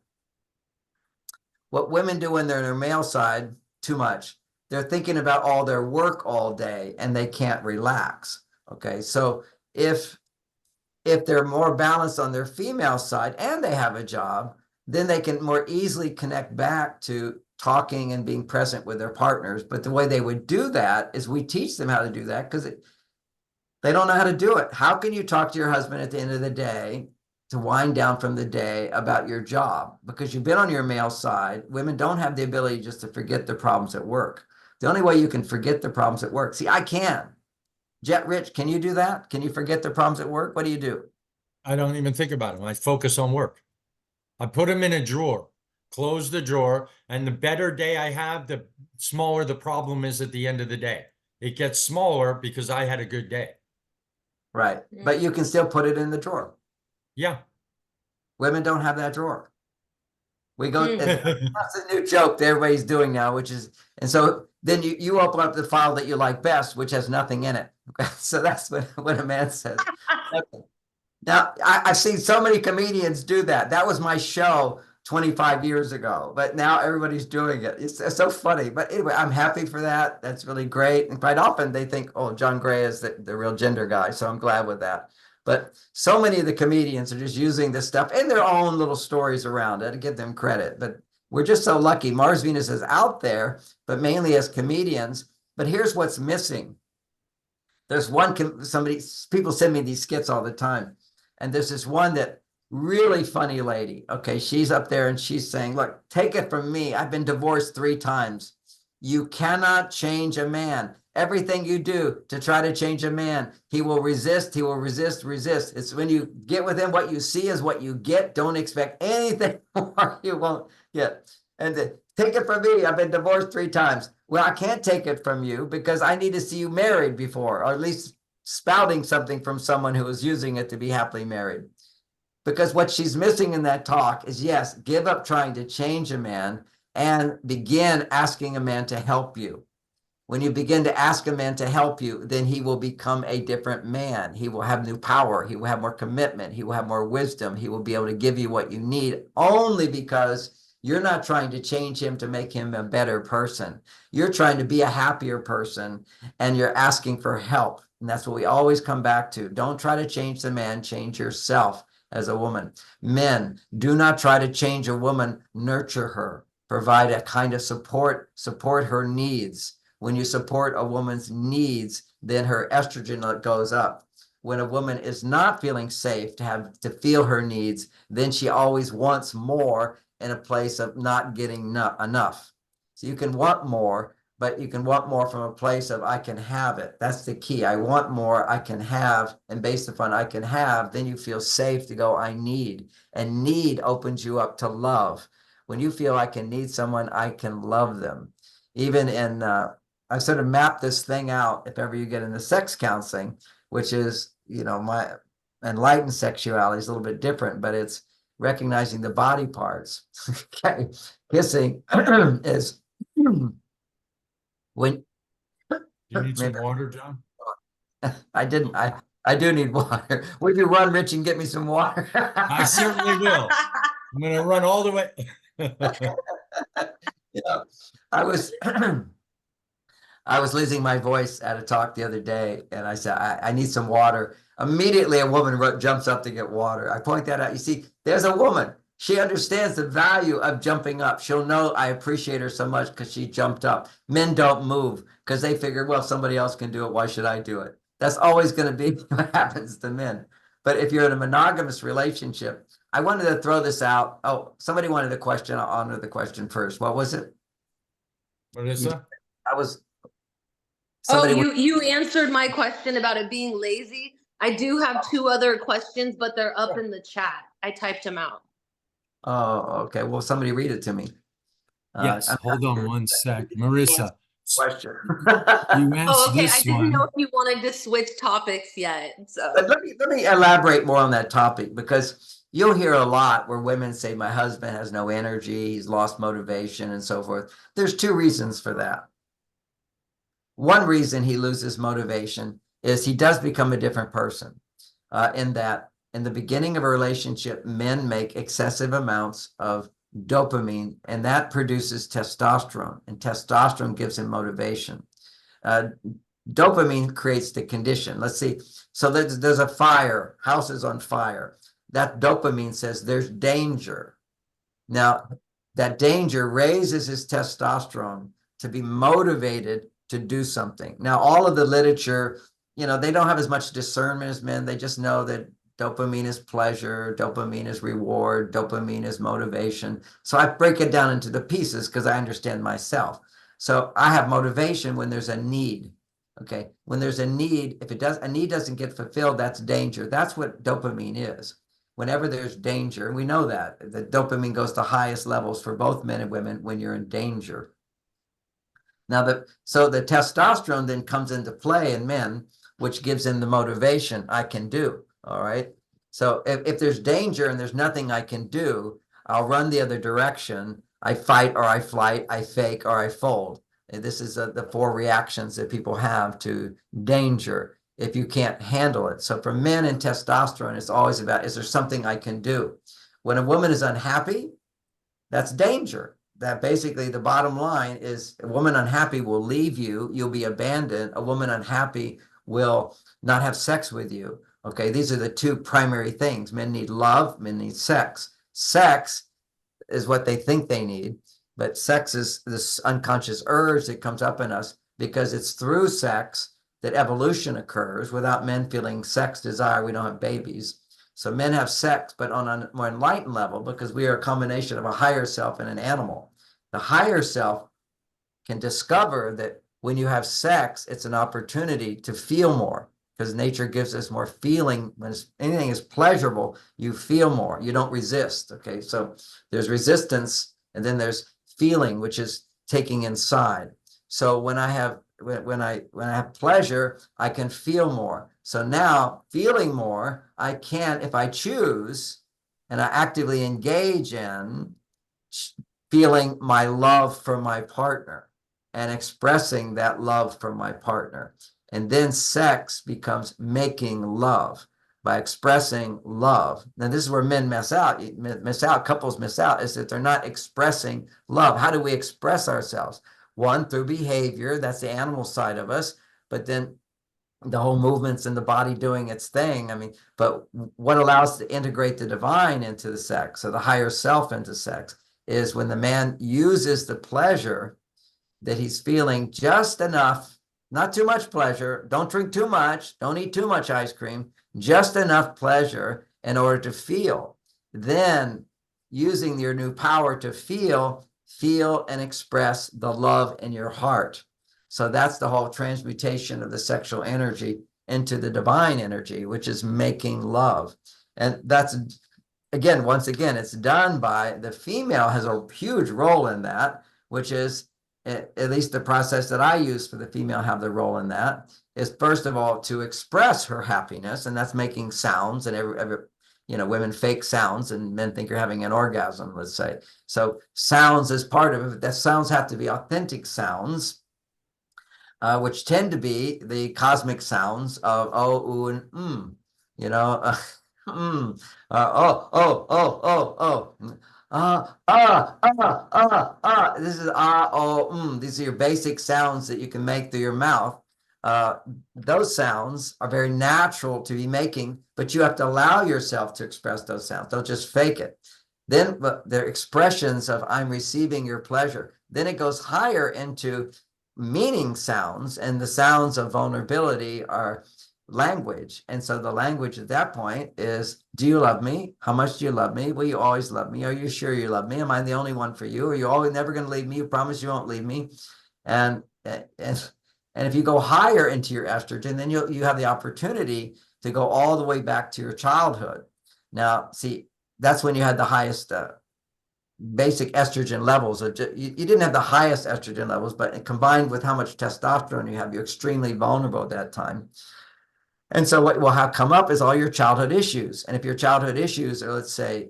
what women do when they're in their male side too much. They're thinking about all their work all day and they can't relax. Okay, so if they're more balanced on their female side and they have a job, then they can more easily connect back to talking and being present with their partners. But the way they would do that is we teach them how to do that because they don't know how to do it. How can you talk to your husband at the end of the day to wind down from the day about your job? Because you've been on your male side. Women don't have the ability just to forget the problems at work. The only way you can forget the problems at work. See, I can. Rich, can you do that? Can you forget the problems at work? What do you do? I don't even think about them. I focus on work. I put them in a drawer, close the drawer, and the better day I have, the smaller the problem is at the end of the day. It gets smaller because I had a good day. Right. But you can still put it in the drawer. Yeah. Women don't have that drawer. We go, that's a new joke that everybody's doing now, which is, and so then you open up the file that you like best, which has nothing in it. So that's what a man says. Okay. Now, I've seen so many comedians do that. That was my show 25 years ago, but now everybody's doing it. It's so funny. But anyway, I'm happy for that. That's really great. And quite often they think, oh, John Gray is the real gender guy. So I'm glad with that. But so many of the comedians are just using this stuff and their own little stories around it to give them credit. But we're just so lucky. Mars Venus is out there, but mainly as comedians. But here's what's missing. There's people send me these skits all the time. And there's this one that really funny lady. Okay, she's up there and she's saying, look, take it from me. I've been divorced 3 times. You cannot change a man. Everything you do to try to change a man, he will resist, resist. It's when you get with him, what you see is what you get. Don't expect anything more you won't get. And take it from me. I've been divorced 3 times. Well, I can't take it from you because I need to see you married before, or at least spouting something from someone who is using it to be happily married. Because what she's missing in that talk is, yes, give up trying to change a man and begin asking a man to help you. When you begin to ask a man to help you, then he will become a different man. He will have new power. He will have more commitment. He will have more wisdom. He will be able to give you what you need only because you're not trying to change him to make him a better person. You're trying to be a happier person and you're asking for help. And that's what we always come back to. Don't try to change the man, change yourself as a woman. Men, do not try to change a woman, nurture her. Provide a kind of support her needs. When you support a woman's needs, then her estrogen goes up. When a woman is not feeling safe to feel her needs, then she always wants more in a place of not getting enough. So you can want more, but you can want more from a place of I can have it. That's the key. I want more, I can have, and based upon I can have, then you feel safe to go I need. And need opens you up to love. When you feel I can need someone, I can love them. Even in I sort of mapped this thing out if ever you get into sex counseling, which is, my enlightened sexuality is a little bit different, but it's recognizing the body parts. Okay. Kissing is when You need some maybe water, John? I didn't, I do need water. Would you run, Rich, and get me some water? I certainly will. I'm going to run all the way. Yeah, I was I was losing my voice at a talk the other day, and I said, I need some water. Immediately, a woman jumps up to get water. I point that out. You see, there's a woman. She understands the value of jumping up. She'll know I appreciate her so much because she jumped up. Men don't move because they figure, well, if somebody else can do it, why should I do it? That's always going to be what happens to men. But if you're in a monogamous relationship, I wanted to throw this out. Oh, somebody wanted a question. I'll honor the question first. What was it? Melissa? You answered my question about it being lazy. I do have 2 other questions, but they're up in the chat. I typed them out. Oh, okay. Well, somebody read it to me. Yes, hold on one sec. Marissa, Question. you asked Okay. I this didn't know one. if you wanted to switch topics yet. So But let me elaborate more on that topic, because you'll hear a lot where women say, my husband has no energy, he's lost motivation, and so forth. There's 2 reasons for that. One reason he loses motivation is he does become a different person, in that in the beginning of a relationship, men make excessive amounts of dopamine, and that produces testosterone, and testosterone gives him motivation. Dopamine creates the condition. Let's see. So there's a fire, house is on fire. That dopamine says there's danger. Now, that danger raises his testosterone to be motivated to do something. Now, all of the literature, they don't have as much discernment as men. They just know that dopamine is pleasure, dopamine is reward, dopamine is motivation. So I break it down into the pieces because I understand myself. So I have motivation when there's a need. Okay. When there's a need, if a need doesn't get fulfilled, that's danger. That's what dopamine is. Whenever there's danger, and we know that the dopamine goes to highest levels for both men and women when you're in danger. Now, so the testosterone then comes into play in men, which gives him the motivation I can do. All right. So if there's danger and there's nothing I can do, I'll run the other direction. I fight or I flight, I fake or I fold. And this is the 4 reactions that people have to danger if you can't handle it. So for men and testosterone, it's always about, is there something I can do? When a woman is unhappy, that's danger. That basically the bottom line is a woman unhappy will leave you. You'll be abandoned. A woman unhappy will not have sex with you. Okay, these are the 2 primary things. Men need love, men need sex. Sex is what they think they need, but sex is this unconscious urge that comes up in us because it's through sex that evolution occurs. Without men feeling sex desire, we don't have babies. So men have sex, but on a more enlightened level, because we are a combination of a higher self and an animal. The higher self can discover that when you have sex, it's an opportunity to feel more, because nature gives us more feeling. When anything is pleasurable, you feel more. You don't resist. Okay, so there's resistance, and then there's feeling, which is taking inside. So when I have pleasure, I can feel more. So now, feeling more, I can, if I choose, and I actively engage in feeling my love for my partner and expressing that love for my partner. And then sex becomes making love by expressing love. Now, this is where men miss out. Couples miss out, is that they're not expressing love. How do we express ourselves? One, through behavior. That's the animal side of us. But then the whole movements and the body doing its thing. I mean, but what allows us to integrate the divine into the sex, or the higher self into sex, is when the man uses the pleasure that he's feeling just enough, not too much pleasure. Don't drink too much. Don't eat too much ice cream. Just enough pleasure in order to feel. Then using your new power to feel and express the love in your heart. So that's the whole transmutation of the sexual energy into the divine energy, which is making love. And that's, once again, it's done by the female has a huge role in that, which is at least the process that I use for the female have the role in that, is first of all to express her happiness, and that's making sounds, and every women fake sounds and men think you're having an orgasm, let's say. So sounds is part of it. That sounds have to be authentic sounds, which tend to be the cosmic sounds of oh, ooh, and This is oh, These are your basic sounds that you can make through your mouth. Those sounds are very natural to be making, but you have to allow yourself to express those sounds. Don't just fake it. Then they're expressions of I'm receiving your pleasure. Then it goes higher into meaning sounds, and the sounds of vulnerability are language. And so the language at that point is, do you love me? How much do you love me? Will you always love me? Are you sure you love me? Am I the only one for you? Are you always never going to leave me? You promise you won't leave me? And if you go higher into your estrogen, then you have the opportunity to go all the way back to your childhood. Now, see, that's when you had the highest basic estrogen levels. You didn't have the highest estrogen levels, but combined with how much testosterone you have, you're extremely vulnerable at that time. And so what will have come up is all your childhood issues. And if your childhood issues are, let's say,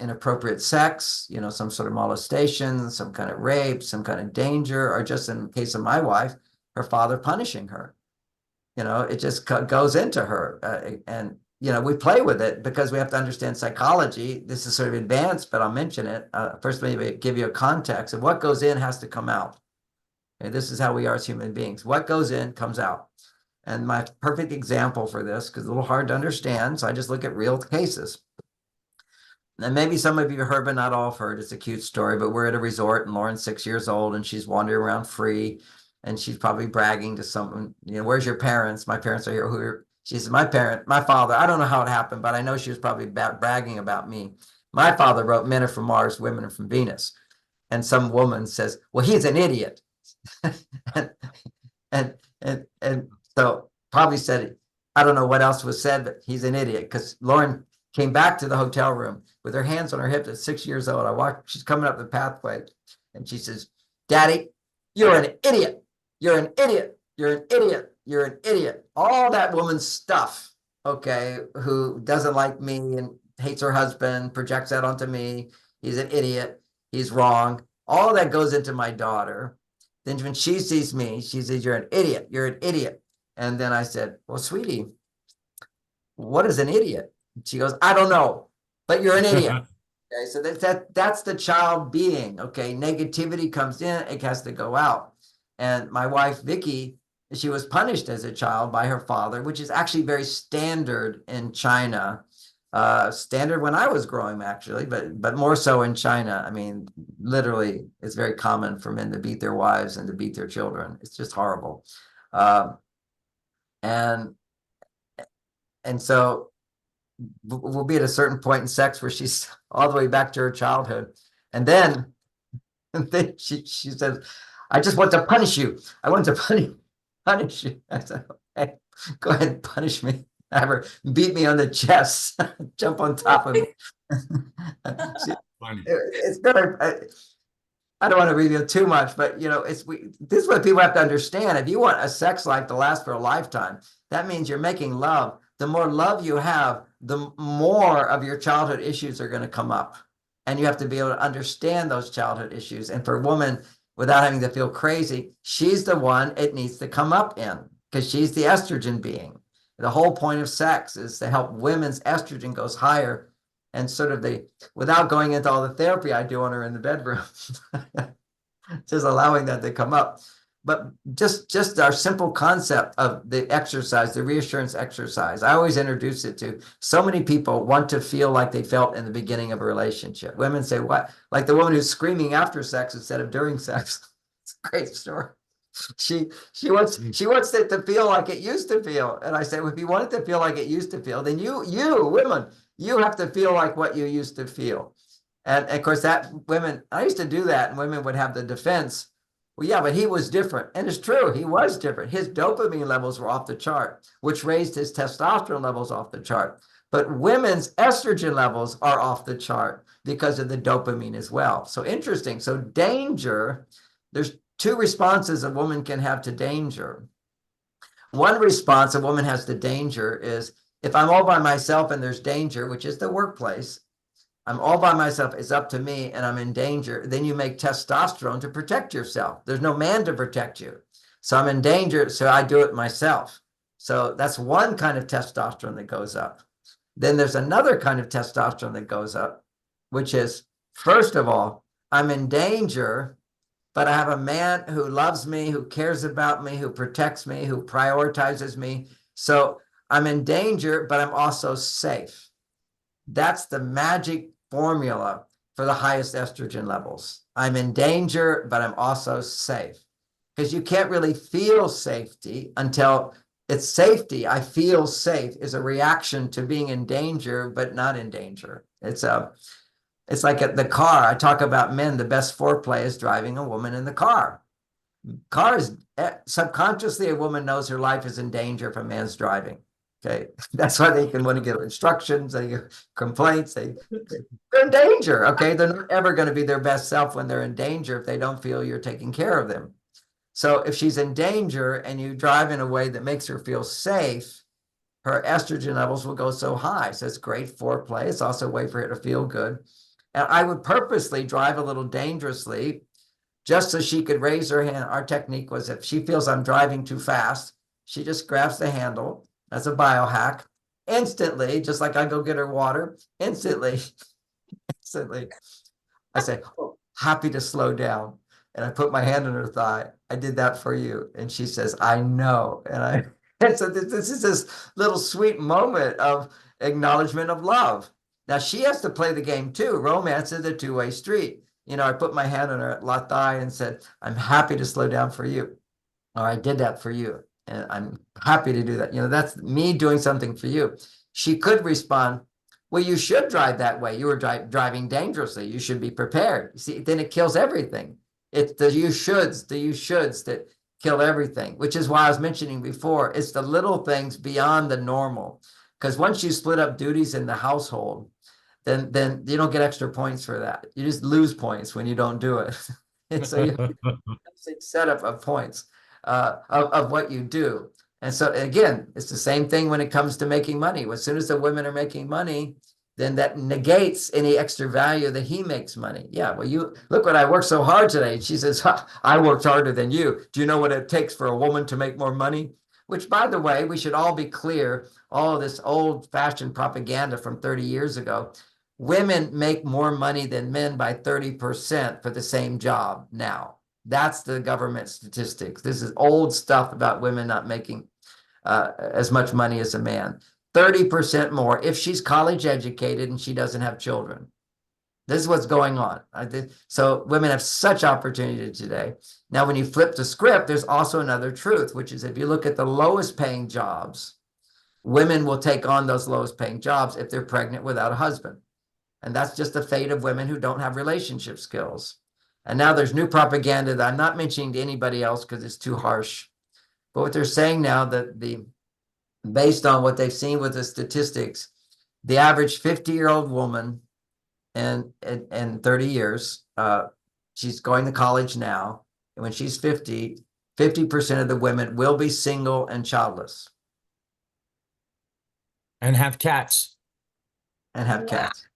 inappropriate sex, some sort of molestation, some kind of rape, some kind of danger, or just in the case of my wife, her father punishing her, it just goes into her. And we play with it because we have to understand psychology. This is sort of advanced, but I'll mention it. First, maybe give you a context of what goes in has to come out. Okay, this is how we are as human beings. What goes in comes out. And my perfect example for this, because it's a little hard to understand, so I just look at real cases. And maybe some of you have heard, but not all have heard. It's a cute story, but we're at a resort and Lauren's 6 years old and she's wandering around free. And she's probably bragging to someone, where's your parents? My parents are here. She says, my father, I don't know how it happened, but I know she was probably bragging about me. My father wrote Men Are From Mars, Women Are From Venus. And some woman says, well, he's an idiot. and so probably said, I don't know what else was said, but he's an idiot, because Lauren came back to the hotel room with her hands on her hips at 6 years old. She's coming up the pathway and she says, Daddy, you're an idiot. You're an idiot. You're an idiot. You're an idiot. All that woman's stuff, okay, who doesn't like me and hates her husband, projects that onto me. He's an idiot. He's wrong. All that goes into my daughter. Then when she sees me, she says, you're an idiot. You're an idiot. And then I said, well, sweetie, what is an idiot? She goes, I don't know, but you're an idiot. Okay, so that's the child being. Okay, negativity comes in, it has to go out. And my wife, Vicky, she was punished as a child by her father, which is actually very standard in China. Standard when I was growing, actually, but more so in China. I mean, literally, it's very common for men to beat their wives and to beat their children. It's just horrible. And so we'll be at a certain point in sex where she's all the way back to her childhood. And then she says, I just want to punish you. I want to punish you. I said, okay, go ahead and punish me. Have her beat me on the chest, jump on top of me. It's very, I don't want to reveal too much, but this is what people have to understand. If you want a sex life to last for a lifetime, that means you're making love. The more love you have, the more of your childhood issues are going to come up. And you have to be able to understand those childhood issues. And for a woman, without having to feel crazy, she's the one it needs to come up in, because she's the estrogen being. The whole point of sex is to help women's estrogen goes higher, and sort of without going into all the therapy I do on her in the bedroom, just allowing that to come up. But just our simple concept of the exercise, the reassurance exercise, I always introduce it to so many people want to feel like they felt in the beginning of a relationship. Women say, what? Like the woman who's screaming after sex instead of during sex. It's a great story. She wants it to feel like it used to feel. And I say, well, if you want it to feel like it used to feel, then you women, you have to feel like what you used to feel. And of course, I used to do that, and women would have the defense, well, yeah, but he was different. And it's true, he was different. His dopamine levels were off the chart, which raised his testosterone levels off the chart. But women's estrogen levels are off the chart because of the dopamine as well. So interesting. So danger, there's two responses a woman can have to danger. One response a woman has to danger is, if I'm all by myself and there's danger, which is the workplace, I'm all by myself, it's up to me and I'm in danger, then you make testosterone to protect yourself. There's no man to protect you. So I'm in danger, so I do it myself. So that's one kind of testosterone that goes up. Then there's another kind of testosterone that goes up, which is, first of all, I'm in danger, but I have a man who loves me, who cares about me, who protects me, who prioritizes me. So I'm in danger, but I'm also safe. That's the magic formula for the highest estrogen levels. I'm in danger, but I'm also safe. Because you can't really feel safety until it's safety. I feel safe is a reaction to being in danger, but not in danger. It's like at the car. I talk about men, the best foreplay is driving a woman in the car. Car is subconsciously, a woman knows her life is in danger if a man's driving. Okay, that's why they can want to get instructions, they get complaints, they're in danger. Okay, they're not ever going to be their best self when they're in danger if they don't feel you're taking care of them. So if she's in danger and you drive in a way that makes her feel safe, her estrogen levels will go so high. So it's great foreplay. It's also a way for her to feel good. And I would purposely drive a little dangerously just so she could raise her hand. Our technique was, if she feels I'm driving too fast, she just grabs the handle. That's a biohack. Instantly, just like I go get her water, instantly, I say, oh, happy to slow down. And I put my hand on her thigh. I did that for you. And she says, I know. And so this is this little sweet moment of acknowledgement of love. Now she has to play the game too. Romance is a two-way street. You know, I put my hand on her thigh and said, I'm happy to slow down for you. Or I did that for you. And I'm happy to do that. You know, that's me doing something for you. She could respond, well, you should drive that way. You were driving dangerously. You should be prepared. You see, then it kills everything. It's the you shoulds that kill everything, which is why I was mentioning before, it's the little things beyond the normal. Because once you split up duties in the household, then you don't get extra points for that. You just lose points when you don't do it. And so you have a setup of points. Of what you do. And so again, it's the same thing when it comes to making money. As soon as the women are making money, then that negates any extra value that he makes money. Yeah, well, you look what I worked so hard today. She says, I worked harder than you. Do you know what it takes for a woman to make more money? Which, by the way, we should all be clear, all of this old-fashioned propaganda from 30 years ago. Women make more money than men by 30% for the same job now. That's the government statistics. This is old stuff about women not making as much money as a man. 30% more if she's college educated and she doesn't have children. This is what's going on. So women have such opportunity today. Now, when you flip the script, there's also another truth, which is if you look at the lowest paying jobs, women will take on those lowest paying jobs if they're pregnant without a husband. And that's just the fate of women who don't have relationship skills. And now there's new propaganda that I'm not mentioning to anybody else because it's too harsh. But what they're saying now that based on what they've seen with the statistics, the average 50-year-old woman in 30 years, she's going to college now. And when she's 50, 50% of the women will be single and childless. And have cats. And have cats.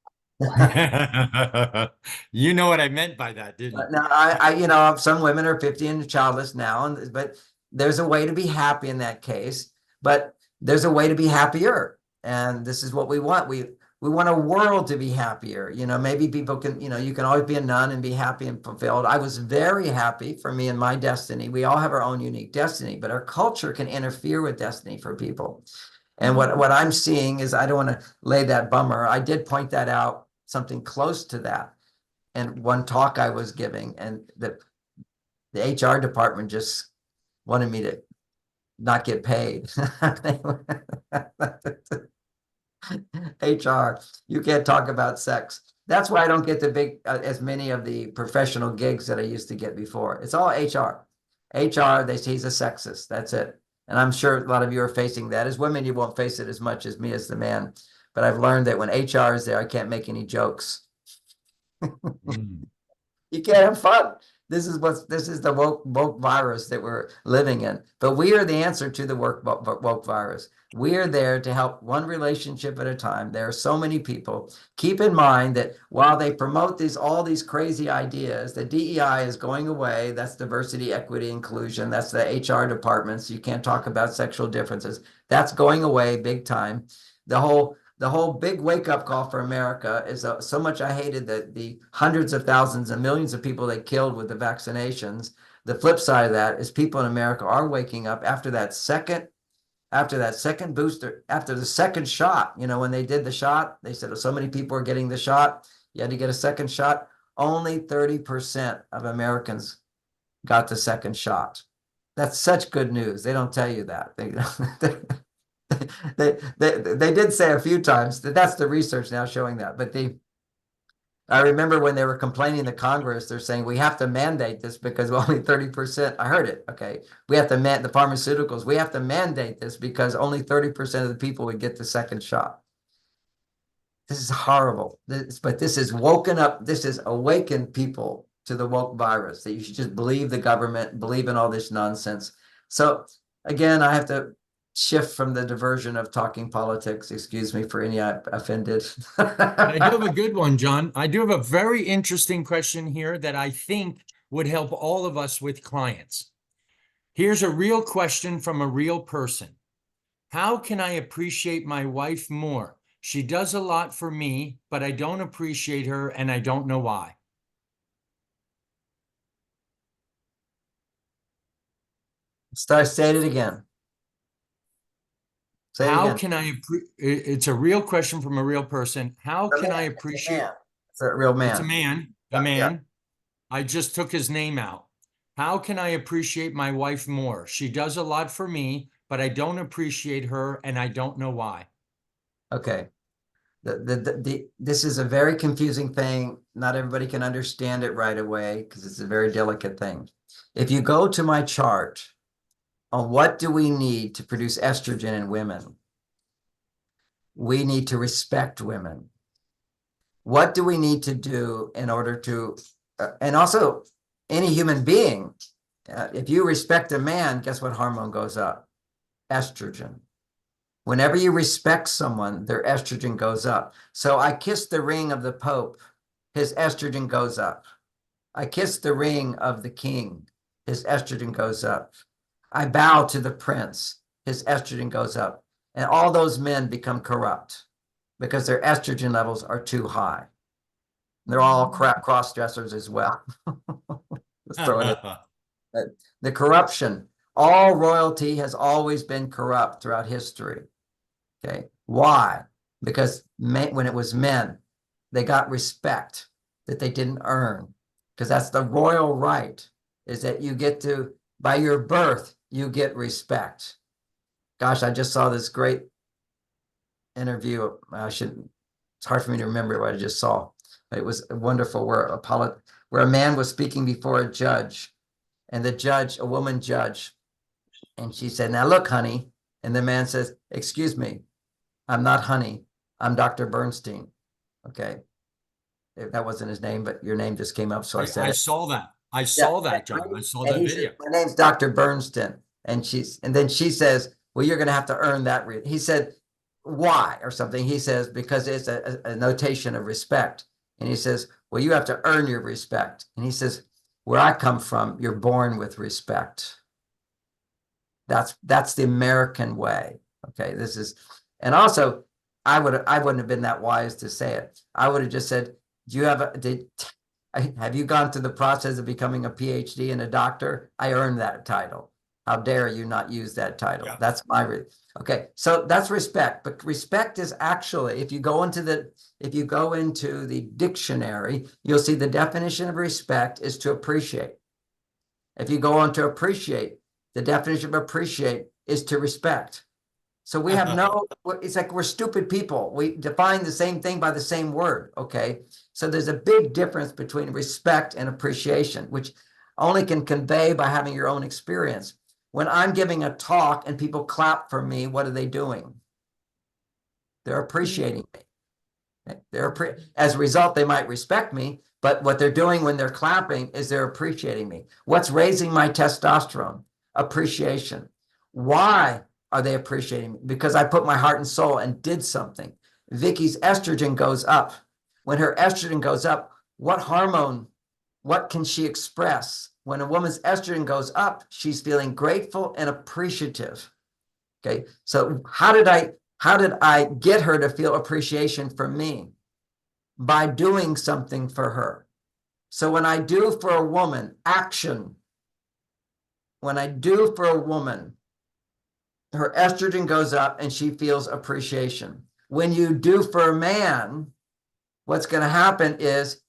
You know what I meant by that, didn't you? Now, I you know, some women are 50 and childless now, but there's a way to be happy in that case. But there's a way to be happier, and this is what we want. We want a world to be happier. You know, maybe people can, you know, you can always be a nun and be happy and fulfilled. I was very happy for me and my destiny. We all have our own unique destiny, but our culture can interfere with destiny for people. And what I'm seeing is, I don't want to lay that bummer. I did point that out, something close to that. And one talk I was giving, and the HR department just wanted me to not get paid. HR, you can't talk about sex. That's why I don't get the big, as many of the professional gigs that I used to get before. It's all HR. HR, they say he's a sexist. That's it. And I'm sure a lot of you are facing that. As women, you won't face it as much as me as the man. But I've learned that when HR is there, I can't make any jokes. You can't have fun. This is the woke virus that we're living in. But we are the answer to the woke virus. We are there to help one relationship at a time. There are so many people. Keep in mind that while they promote all these crazy ideas, the DEI is going away. That's diversity, equity, inclusion. That's the HR departments. You can't talk about sexual differences. That's going away big time. The whole big wake-up call for America is so much. I hated the hundreds of thousands and millions of people they killed with the vaccinations. The flip side of that is people in America are waking up after that second booster, after the second shot. You know, when they did the shot, they said, oh, so many people are getting the shot. You had to get a second shot. Only 30% of Americans got the second shot. That's such good news. They don't tell you that. They did say a few times that's the research now showing that. But I remember when they were complaining to Congress, they're saying we have to mandate this because only 30%. I heard it. Okay, we have to the pharmaceuticals. We have to mandate this because only 30% of the people would get the second shot. This is horrible. But this is woken up. This has awakened people to the woke virus, that you should just believe the government, believe in all this nonsense. So again, I have to shift from the diversion of talking politics. Excuse me for any offended. I do have a good one, John. I do have a very interesting question here that I think would help all of us with clients. Here's a real question from a real person. How can I appreciate my wife more? She does a lot for me, but I don't appreciate her and I don't know why. Say it again. How can I it's a real question from a real person. How can I appreciate it's a real man. It's a man. Yeah. I just took his name out. How can I appreciate my wife more? She does a lot for me, but I don't appreciate her and I don't know why. Okay. This is a very confusing thing. Not everybody can understand it right away because it's a very delicate thing. If you go to my chart on what do we need to produce estrogen in women, we need to respect women. What do we need to do in order to, and also any human being, if you respect a man, guess what hormone goes up? Estrogen. Whenever you respect someone, their estrogen goes up. So I kiss the ring of the Pope, his estrogen goes up. I kiss the ring of the king, his estrogen goes up. I bow to the prince, his estrogen goes up. And all those men become corrupt because their estrogen levels are too high. They're all cross-dressers as well. Let's throw it in. The corruption, all royalty has always been corrupt throughout history. Okay, why? Because when it was men, they got respect that they didn't earn. Because that's the royal right, is that you get to, by your birth, you get respect. Gosh, I just saw this great interview. It's hard for me to remember what I just saw. But it was wonderful where a man was speaking before a judge, and the judge, a woman judge, and she said, now look, honey. And the man says, excuse me, I'm not honey. I'm Dr. Bernstein. Okay. That wasn't his name, but your name just came up. So I said, I saw that. I saw that, John. I saw that video. Said, my name's Dr. Bernstein. And then she says, well, you're going to have to earn that. He said, why or something? He says, because it's a notation of respect. And he says, well, you have to earn your respect. And he says, where I come from, you're born with respect. That's the American way. Okay, this is, and also I wouldn't have been that wise to say it. I would have just said, have you gone through the process of becoming a PhD and a doctor? I earned that title. How dare you not use that title? Yeah. That's my okay. So that's respect. But respect is actually, if you go into the dictionary, you'll see the definition of respect is to appreciate. If you go on to appreciate, the definition of appreciate is to respect. So we have it's like we're stupid people. We define the same thing by the same word, okay? So there's a big difference between respect and appreciation, which only can convey by having your own experience. When I'm giving a talk and people clap for me, what are they doing? They're appreciating me. As a result, they might respect me, But what they're doing when they're clapping is they're appreciating me. What's raising my testosterone? Appreciation. Why are they appreciating me? Because I put my heart and soul and did something. Vicky's estrogen goes up. When her estrogen goes up, what hormone, what can she express? When a woman's estrogen goes up, she's feeling grateful and appreciative. Okay, so how did I get her to feel appreciation for me? By doing something for her. So when I do for a woman, action, when I do for a woman, her estrogen goes up and she feels appreciation. When you do for a man, what's going to happen is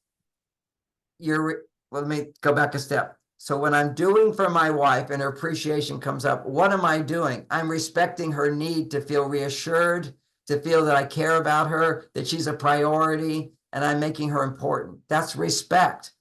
well, let me go back a step. So when I'm doing for my wife and her appreciation comes up, what am I doing? I'm respecting her need to feel reassured, to feel that I care about her, that she's a priority, and I'm making her important. That's respect.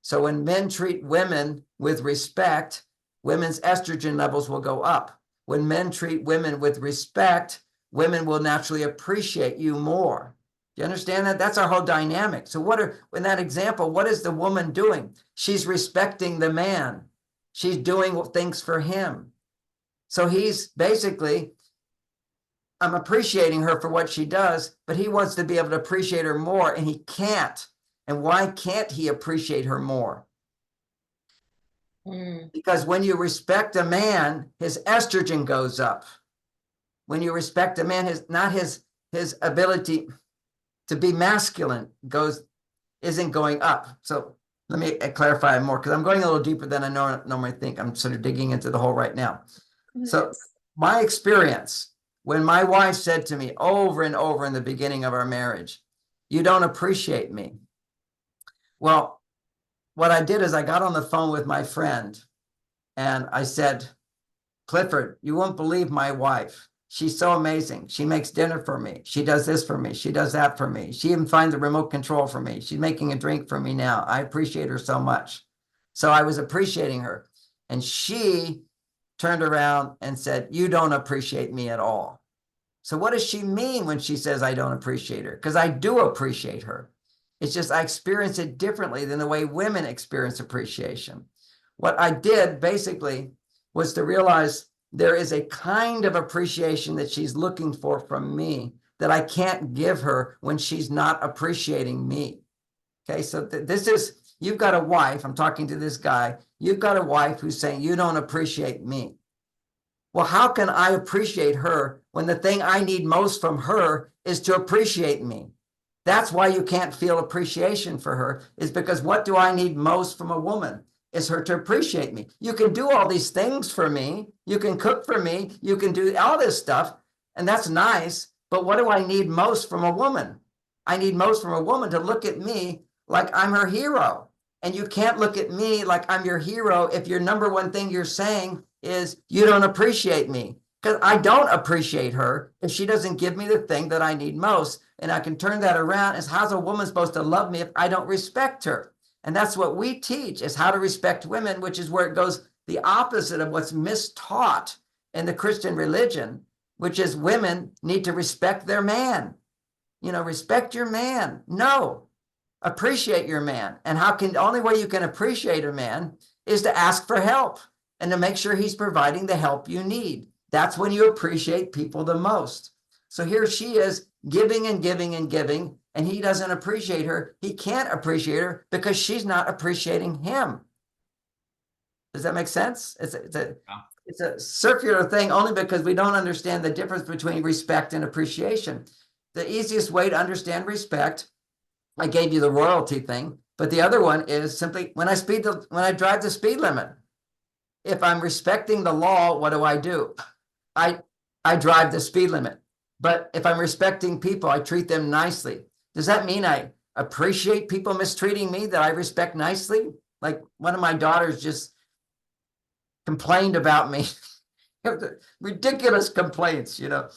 So when men treat women with respect, women's estrogen levels will go up. When men treat women with respect, women will naturally appreciate you more. Do you understand that? That's our whole dynamic. So in that example, what is the woman doing? She's respecting the man. She's doing things for him. So he's basically, I'm appreciating her for what she does, but he wants to be able to appreciate her more, and he can't. And why can't he appreciate her more? Because when you respect a man, his estrogen goes up. When you respect a man, his ability to be masculine isn't going up. So let me clarify more, because I'm going a little deeper than I normally think. I'm sort of digging into the hole right now. So my experience, when my wife said to me over and over in the beginning of our marriage, "You don't appreciate me." Well, what I did is I got on the phone with my friend and I said, "Clifford, you won't believe my wife. She's so amazing. She makes dinner for me. She does this for me. She does that for me. She even finds the remote control for me. She's making a drink for me now. I appreciate her so much." So I was appreciating her. And she turned around and said, "You don't appreciate me at all." So what does she mean when she says I don't appreciate her? Because I do appreciate her. It's just I experience it differently than the way women experience appreciation. What I did basically was to realize there is a kind of appreciation that she's looking for from me that I can't give her when she's not appreciating me. Okay, so this is, you've got a wife, I'm talking to this guy, you've got a wife who's saying, "You don't appreciate me." Well, how can I appreciate her when the thing I need most from her is to appreciate me? That's why you can't feel appreciation for her, is because what do I need most from a woman? Is her to appreciate me. You can do all these things for me. You can cook for me. You can do all this stuff, and that's nice. But what do I need most from a woman? I need most from a woman to look at me like I'm her hero. And you can't look at me like I'm your hero if your number one thing you're saying is you don't appreciate me. Because I don't appreciate her if she doesn't give me the thing that I need most. And I can turn that around as, how's a woman supposed to love me if I don't respect her? And that's what we teach, is how to respect women, which is where it goes the opposite of what's mistaught in the Christian religion, which is women need to respect their man. You know, respect your man. No, appreciate your man. And the only way you can appreciate a man is to ask for help and to make sure he's providing the help you need. That's when you appreciate people the most. So here she is giving and giving and giving, and he doesn't appreciate her. He can't appreciate her because she's not appreciating him. Does that make sense? It's a circular thing only because we don't understand the difference between respect and appreciation. The easiest way to understand respect, I gave you the royalty thing, but the other one is simply when I drive the speed limit. If I'm respecting the law, what do? I drive the speed limit. But if I'm respecting people, I treat them nicely. Does that mean I appreciate people mistreating me, that I respect nicely? Like one of my daughters just complained about me. Ridiculous complaints, you know.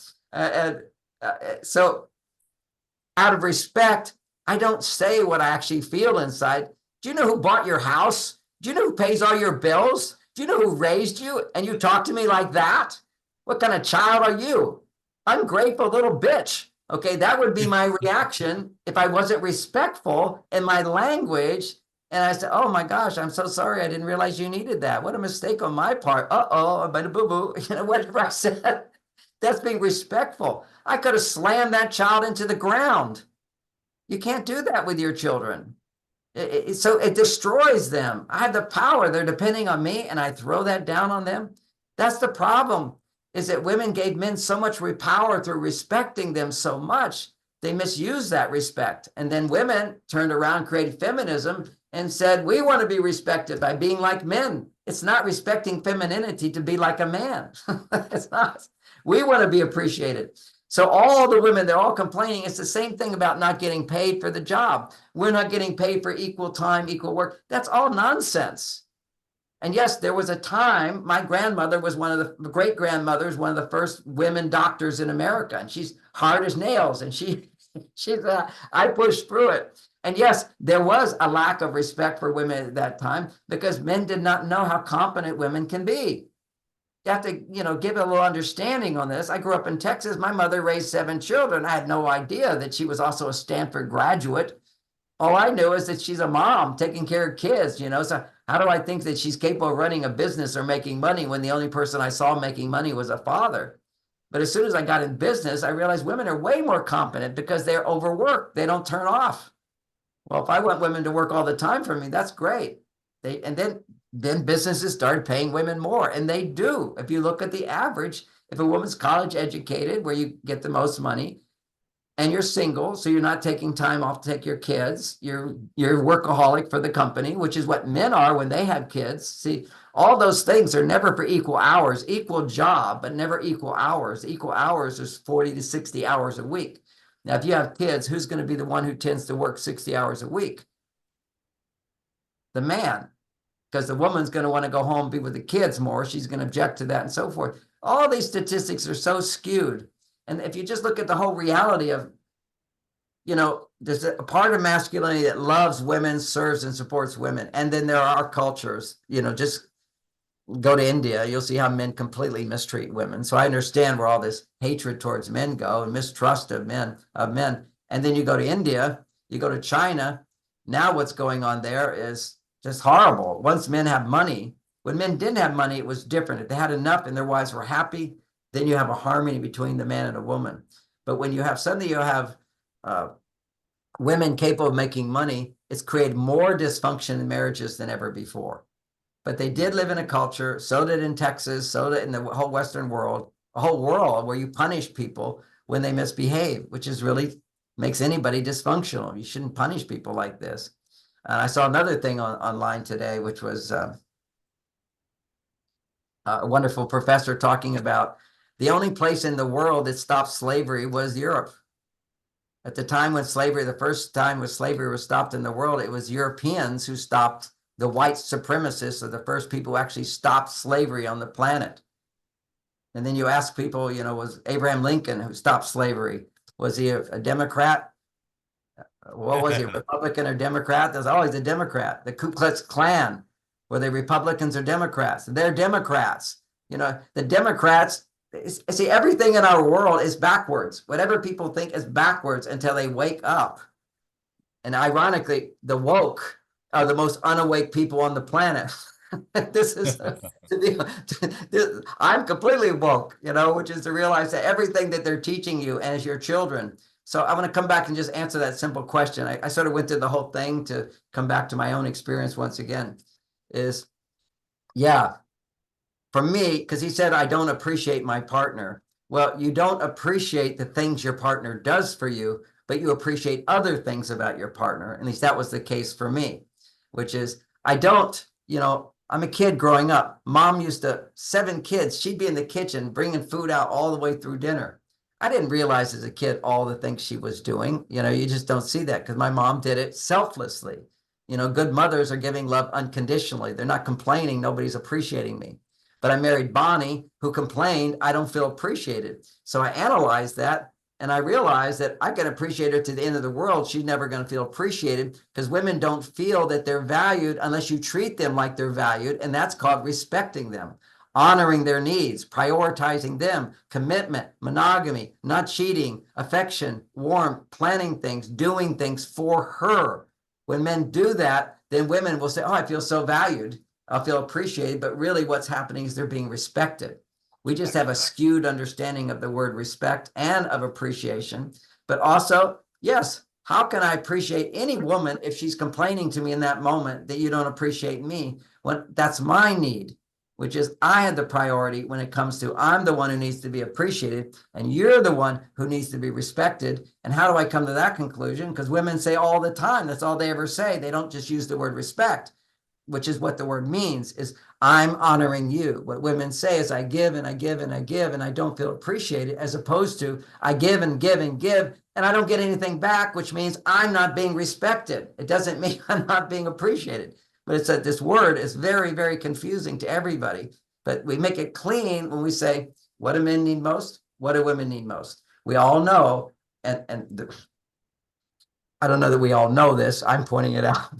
So out of respect, I don't say what I actually feel inside. Do you know who bought your house? Do you know who pays all your bills? Do you know who raised you? And you talk to me like that? What kind of child are you? Ungrateful little bitch. Okay, that would be my reaction if I wasn't respectful in my language. And I said, oh my gosh, I'm so sorry. I didn't realize you needed that. What a mistake on my part. Uh-oh, I made a boo-boo. You know, whatever I said. That's being respectful. I could have slammed that child into the ground. You can't do that with your children. So it destroys them. I have the power. They're depending on me, and I throw that down on them. That's the problem, is that women gave men so much power through respecting them so much, they misused that respect. And then women turned around, created feminism, and said, we want to be respected by being like men. It's not respecting femininity to be like a man. It's not. We want to be appreciated. So all the women, they're all complaining. It's the same thing about not getting paid for the job. We're not getting paid for equal time, equal work. That's all nonsense. And yes, there was a time, my grandmother was one of the great-grandmothers, one of the first women doctors in America. And she's hard as nails. And I pushed through it. And yes, there was a lack of respect for women at that time because men did not know how competent women can be. You have to, give a little understanding on this. I grew up in Texas. My mother raised 7 children. I had no idea that she was also a Stanford graduate. All I knew is that she's a mom taking care of kids, So how do I think that she's capable of running a business or making money when the only person I saw making money was a father? But as soon as I got in business, I realized women are way more competent because they're overworked. They don't turn off. Well, if I want women to work all the time for me, that's great. Then businesses started paying women more, and they do. If you look at the average, if a woman's college educated, where you get the most money, and you're single, so you're not taking time off to take your kids, you're workaholic for the company, which is what men are when they have kids. See, all those things are never for equal hours, equal job, but never equal hours. Equal hours is 40 to 60 hours a week. Now, if you have kids, who's going to be the one who tends to work 60 hours a week? The man. Because the woman's going to want to go home and be with the kids more. She's going to object to that and so forth. All these statistics are so skewed. And if you just look at the whole reality of, there's a part of masculinity that loves women, serves and supports women. And then there are cultures, just go to India, you'll see how men completely mistreat women. So I understand where all this hatred towards men go and mistrust of men. And then you go to India, you go to China. Now what's going on there is just horrible. Once men have money, when men didn't have money, it was different. If they had enough and their wives were happy, then you have a harmony between the man and a woman. But when you have women capable of making money, it's created more dysfunction in marriages than ever before. But they did live in a culture, so did in Texas, so did in the whole Western world, a whole world where you punish people when they misbehave, which is really makes anybody dysfunctional. You shouldn't punish people like this. I saw another thing online today, which was a wonderful professor talking about the only place in the world that stopped slavery was Europe. At the time when the first time when slavery was stopped in the world, it was Europeans who stopped the white supremacists, are the first people who actually stopped slavery on the planet. And then you ask people, was Abraham Lincoln who stopped slavery? Was he a Democrat? What was he, Republican or Democrat? There's always a Democrat. The Ku Klux Klan, were they Republicans or Democrats? They're Democrats. The Democrats, see, everything in our world is backwards. Whatever people think is backwards until they wake up. And ironically, the woke are the most unawake people on the planet. I'm completely woke, which is to realize that everything that they're teaching you as your children. So I want to come back and just answer that simple question. I sort of went through the whole thing to come back to my own experience once again. For me, because he said, I don't appreciate my partner. Well, you don't appreciate the things your partner does for you, but you appreciate other things about your partner. At least that was the case for me, which is I'm a kid growing up. Mom used to, 7 kids, she'd be in the kitchen bringing food out all the way through dinner. I didn't realize as a kid all the things she was doing. You just don't see that because my mom did it selflessly. Good mothers are giving love unconditionally. They're not complaining. Nobody's appreciating me. But I married Bonnie, who complained, I don't feel appreciated. So I analyzed that, and I realized that I can appreciate her to the end of the world. She's never going to feel appreciated because women don't feel that they're valued unless you treat them like they're valued, and that's called respecting them. honoring their needs, prioritizing them, commitment, monogamy, not cheating, affection, warmth, planning things, doing things for her. When men do that, then women will say, oh, I feel so valued. I feel appreciated. But really what's happening is they're being respected. We just have a skewed understanding of the word respect and of appreciation. But also, yes, how can I appreciate any woman if she's complaining to me in that moment that you don't appreciate me? When that's my need, which is I had the priority when it comes to I'm the one who needs to be appreciated and you're the one who needs to be respected. And how do I come to that conclusion? Because women say all the time, that's all they ever say. They don't just use the word respect, which is what the word means, is I'm honoring you. What women say is I give and I give and I give and I don't feel appreciated, as opposed to I give and give and give and I don't get anything back, which means I'm not being respected. It doesn't mean I'm not being appreciated. But it's that this word is very, very confusing to everybody. But we make it clean when we say, what do men need most? What do women need most? We all know, I don't know that we all know this. I'm pointing it out.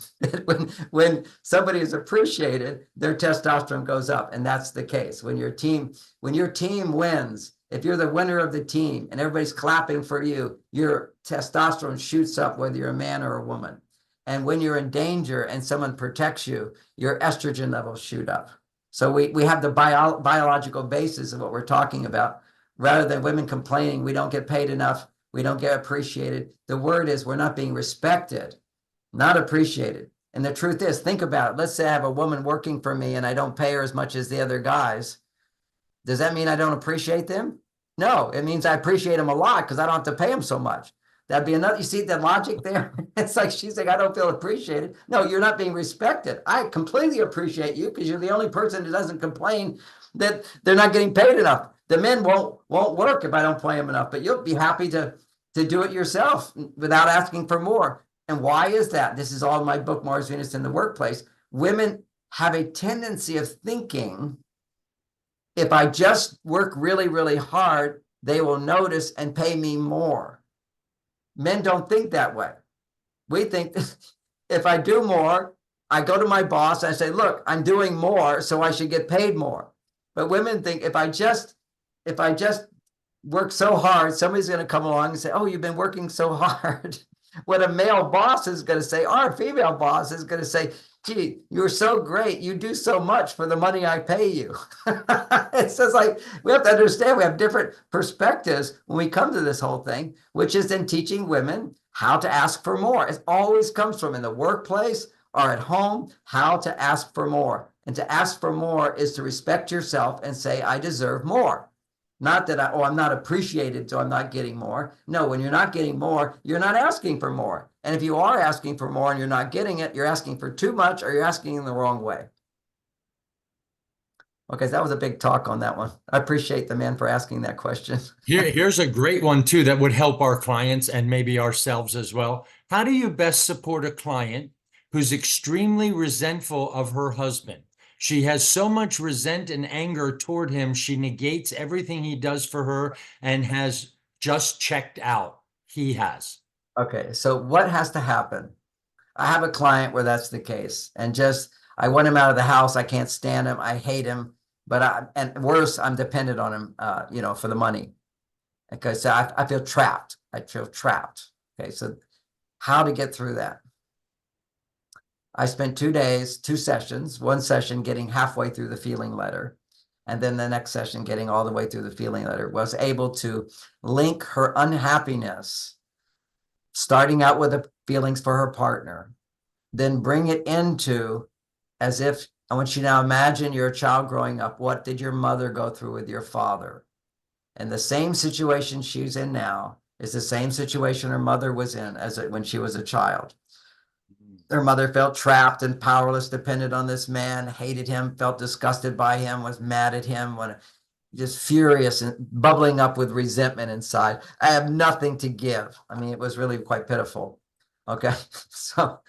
when somebody is appreciated, their testosterone goes up, and that's the case. When your team wins, if you're the winner of the team and everybody's clapping for you, your testosterone shoots up, whether you're a man or a woman. And when you're in danger and someone protects you, your estrogen levels shoot up. So we have the biological basis of what we're talking about, rather than women complaining we don't get paid enough, we don't get appreciated. The word is we're not being respected, not appreciated. And the truth is, think about it. Let's say I have a woman working for me and I don't pay her as much as the other guys. Does that mean I don't appreciate them? No, it means I appreciate them a lot because I don't have to pay them so much. That'd be another, you see the logic there? It's like she's like, I don't feel appreciated. No, you're not being respected. I completely appreciate you because you're the only person who doesn't complain that they're not getting paid enough. The men won't work if I don't pay them enough, but you'll be happy to do it yourself without asking for more. And why is that? This is all in my book, Mars, Venus in the Workplace. Women have a tendency of thinking, if I just work really, really hard, they will notice and pay me more. Men don't think that way. We think if I do more, I go to my boss, I say, look, I'm doing more, so I should get paid more. But women think if I just work so hard, somebody's going to come along and say, oh, you've been working so hard. What a male boss is going to say, or a female boss is going to say, gee, you're so great. You do so much for the money I pay you. It's just like, we have to understand we have different perspectives when we come to this whole thing, which is then teaching women how to ask for more. It always comes from in the workplace or at home, how to ask for more. And to ask for more is to respect yourself and say, I deserve more. Not that I'm not appreciated, so I'm not getting more. No, when you're not getting more, you're not asking for more. And if you are asking for more and you're not getting it, you're asking for too much or you're asking in the wrong way. Okay, that was a big talk on that one. I appreciate the man for asking that question. Here's a great one too that would help our clients and maybe ourselves as well. How do you best support a client who's extremely resentful of her husband? She has so much resent and anger toward him, she negates everything he does for her and has just checked out. He has. Okay, so what has to happen? I have a client where that's the case. And I want him out of the house. I can't stand him. I hate him. And worse, I'm dependent on him, for the money. Okay, so I feel trapped. I feel trapped. Okay, so how to get through that? I spent 2 days, 2 sessions, one session getting halfway through the feeling letter, and then the next session getting all the way through the feeling letter. Was able to link her unhappiness, starting out with the feelings for her partner, then bring it into as if, I want you to now imagine you're a child growing up. What did your mother go through with your father? And the same situation she's in now is the same situation her mother was in when she was a child. Her mother felt trapped and powerless, depended on this man, hated him, felt disgusted by him, was mad at him, just furious and bubbling up with resentment inside. I have nothing to give. I mean, it was really quite pitiful. Okay, so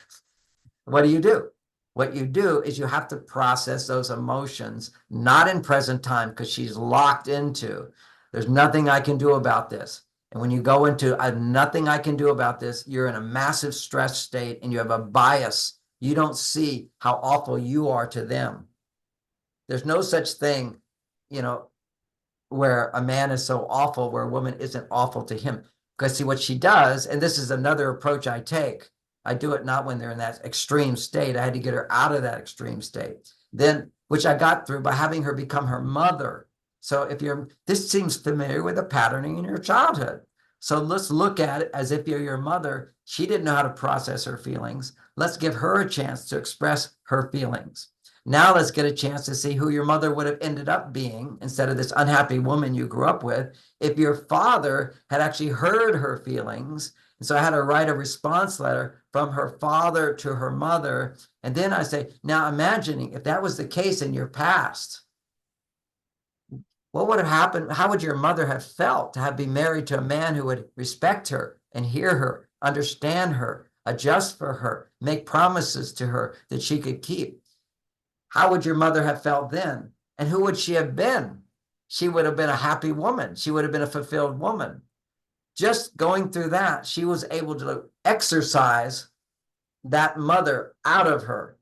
what do? What you do is you have to process those emotions, not in present time, because she's locked into, there's nothing I can do about this. And when you go into, I have nothing I can do about this, you're in a massive stress state and you have a bias. You don't see how awful you are to them. There's no such thing you know, where a man is so awful, where a woman isn't awful to him. Because see what she does, and this is another approach I take. I do it not when they're in that extreme state. I had to get her out of that extreme state. Then, which I got through by having her become her mother. So if this seems familiar with the patterning in your childhood. So let's look at it as if you're your mother. She didn't know how to process her feelings. Let's give her a chance to express her feelings. Now let's get a chance to see who your mother would have ended up being instead of this unhappy woman you grew up with if your father had actually heard her feelings. And so I had to write a response letter from her father to her mother. And then I say, now imagining if that was the case in your past, what would have happened? How would your mother have felt to have been married to a man who would respect her and hear her, understand her, adjust for her, make promises to her that she could keep? How would your mother have felt then? And who would she have been? She would have been a happy woman. She would have been a fulfilled woman. Just going through that, she was able to exercise that mother out of her.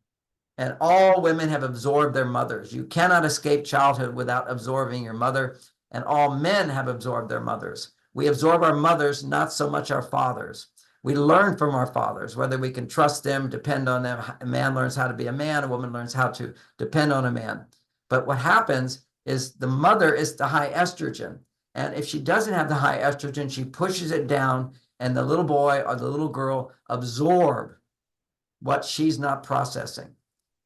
And all women have absorbed their mothers. You cannot escape childhood without absorbing your mother. And all men have absorbed their mothers. We absorb our mothers, not so much our fathers. We learn from our fathers, whether we can trust them, depend on them. A man learns how to be a man, a woman learns how to depend on a man. But what happens is the mother is the high estrogen. And if she doesn't have the high estrogen, she pushes it down, and the little boy or the little girl absorb what she's not processing.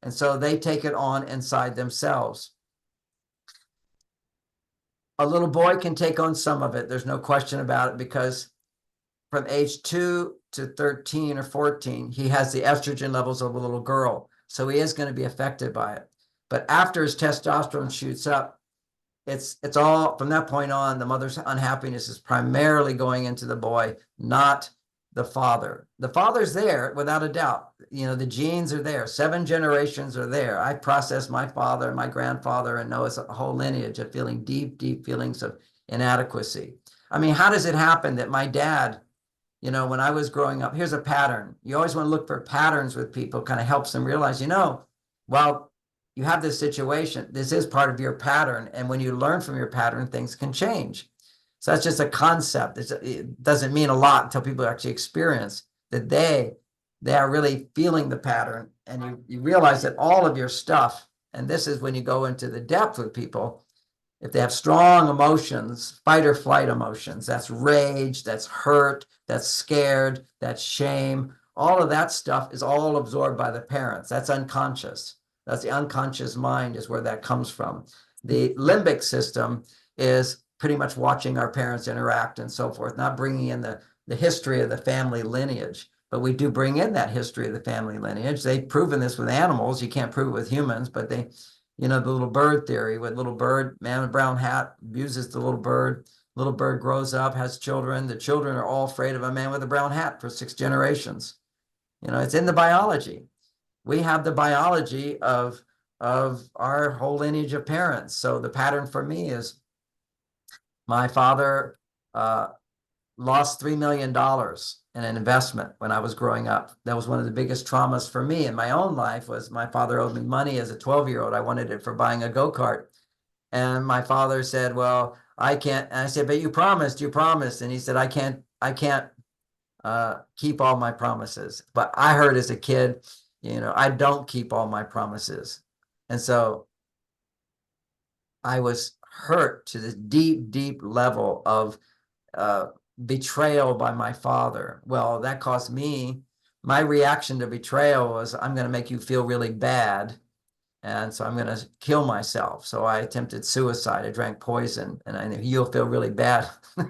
And so they take it on inside themselves. A little boy can take on some of it. There's no question about it, because from age 2 to 13 or 14, he has the estrogen levels of a little girl. So he is going to be affected by it. But after his testosterone shoots up, it's all from that point on, the mother's unhappiness is primarily going into the boy, not the father. The father's there without a doubt. You know, the genes are there. 7 generations are there. I process my father and my grandfather and know it's a whole lineage of feeling deep, deep feelings of inadequacy. I mean, how does it happen that my dad, you know, when I was growing up, here's a pattern. You always want to look for patterns with people, kind of helps them realize, you know, well, you have this situation. This is part of your pattern. And when you learn from your pattern, things can change. So that's just a concept. It doesn't mean a lot until people actually experience that they are really feeling the pattern. And you realize that all of your stuff, and this is when you go into the depth with people, if they have strong emotions, fight or flight emotions, that's rage, that's hurt, that's scared, that's shame, all of that stuff is all absorbed by the parents. That's unconscious. That's the unconscious mind is where that comes from. The limbic system is pretty much watching our parents interact and so forth, not bringing in the history of the family lineage. But we do bring in that history of the family lineage. They've proven this with animals. You can't prove it with humans, but they, you know, the little bird theory with little bird, man with brown hat abuses the little bird grows up, has children. The children are all afraid of a man with a brown hat for 6 generations. You know, it's in the biology. We have the biology of our whole lineage of parents. So the pattern for me is my father lost $3 million in an investment when I was growing up. That was one of the biggest traumas for me in my own life. Was my father owed me money as a 12-year-old. I wanted it for buying a go-kart. And my father said, well, I can't. And I said, but you promised. And he said, I can't keep all my promises. But I heard as a kid, you know, I don't keep all my promises. And so I was hurt to this deep, deep level of betrayal by my father. Well, that caused me, my reaction to betrayal was, I'm going to make you feel really bad. And so I'm going to kill myself. So I attempted suicide. I drank poison, and I knew you'll feel really bad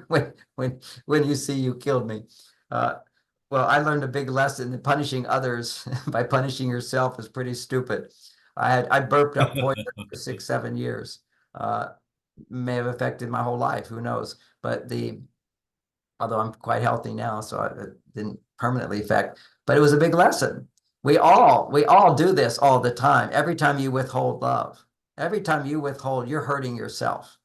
when you see you killed me. Well, I learned a big lesson that punishing others by punishing yourself is pretty stupid. I burped up poison for 6-7 years. May have affected my whole life. Who knows? But although I'm quite healthy now, so it didn't permanently affect. But it was a big lesson. We all do this all the time. Every time you withhold love, every time you withhold, you're hurting yourself.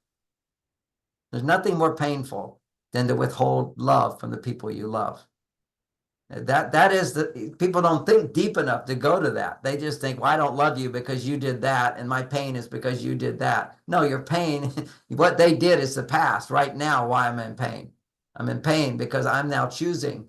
There's nothing more painful than to withhold love from the people you love. That is people don't think deep enough to go to that. They just think, well, I don't love you because you did that, and my pain is because you did that. No, your pain, what they did is the past. Right now, why I'm in pain. I'm in pain because I'm now choosing.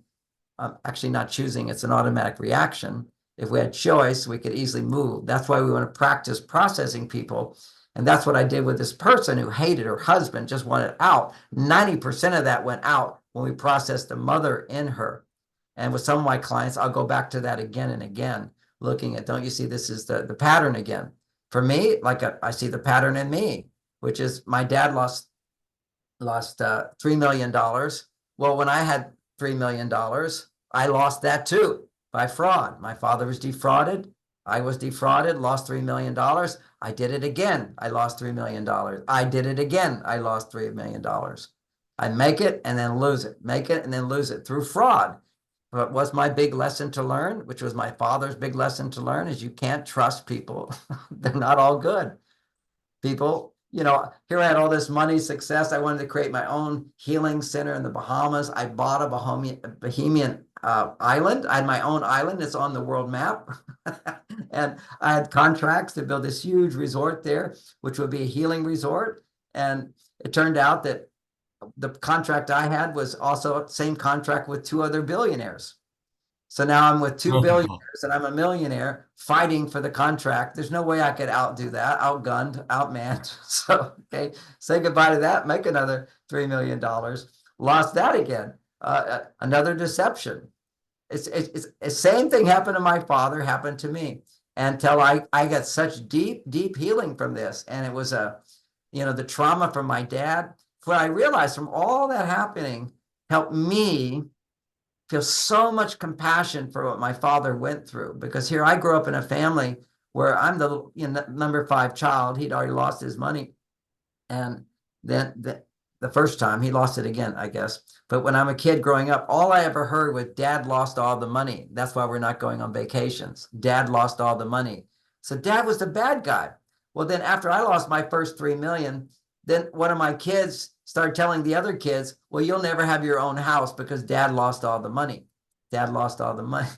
I'm actually not choosing, it's an automatic reaction. If we had choice, we could easily move. That's why we want to practice processing people. And that's what I did with this person who hated her husband, just wanted out. 90% of that went out when we processed the mother in her. And with some of my clients, I'll go back to that again and again, looking at, don't you see, this is the pattern again. For me, I see the pattern in me, which is my dad lost $3 million. Well, when I had $3 million, I lost that too by fraud. My father was defrauded. I was defrauded, lost $3 million. I did it again. I lost $3 million. I did it again. I lost $3 million. I make it and then lose it, make it and then lose it through fraud. But what's my big lesson to learn, which was my father's big lesson to learn, is you can't trust people. They're not all good. People, here I had all this money, success. I wanted to create my own healing center in the Bahamas. I bought a Bahamian island. I had my own island. It's on the world map. And I had contracts to build this huge resort there, which would be a healing resort. And it turned out that the contract I had was also the same contract with 2 other billionaires. So now I'm with 2 billionaires and I'm a millionaire fighting for the contract. There's no way I could outdo that, outgunned, outmanned. So, okay, say goodbye to that, make another $3 million. Lost that again, another deception. It's the same thing happened to my father, happened to me, until I got such deep healing from this. And it was the trauma from my dad. What I realized from all that happening helped me feel so much compassion for what my father went through. Because here I grew up in a family where I'm the number 5 child. He'd already lost his money. And then the first time he lost it again, I guess. But when I'm a kid growing up, all I ever heard was Dad lost all the money. That's why we're not going on vacations. Dad lost all the money. So Dad was the bad guy. Well, then after I lost my first $3 million, then one of my kids started telling the other kids, well, you'll never have your own house because Dad lost all the money. Dad lost all the money.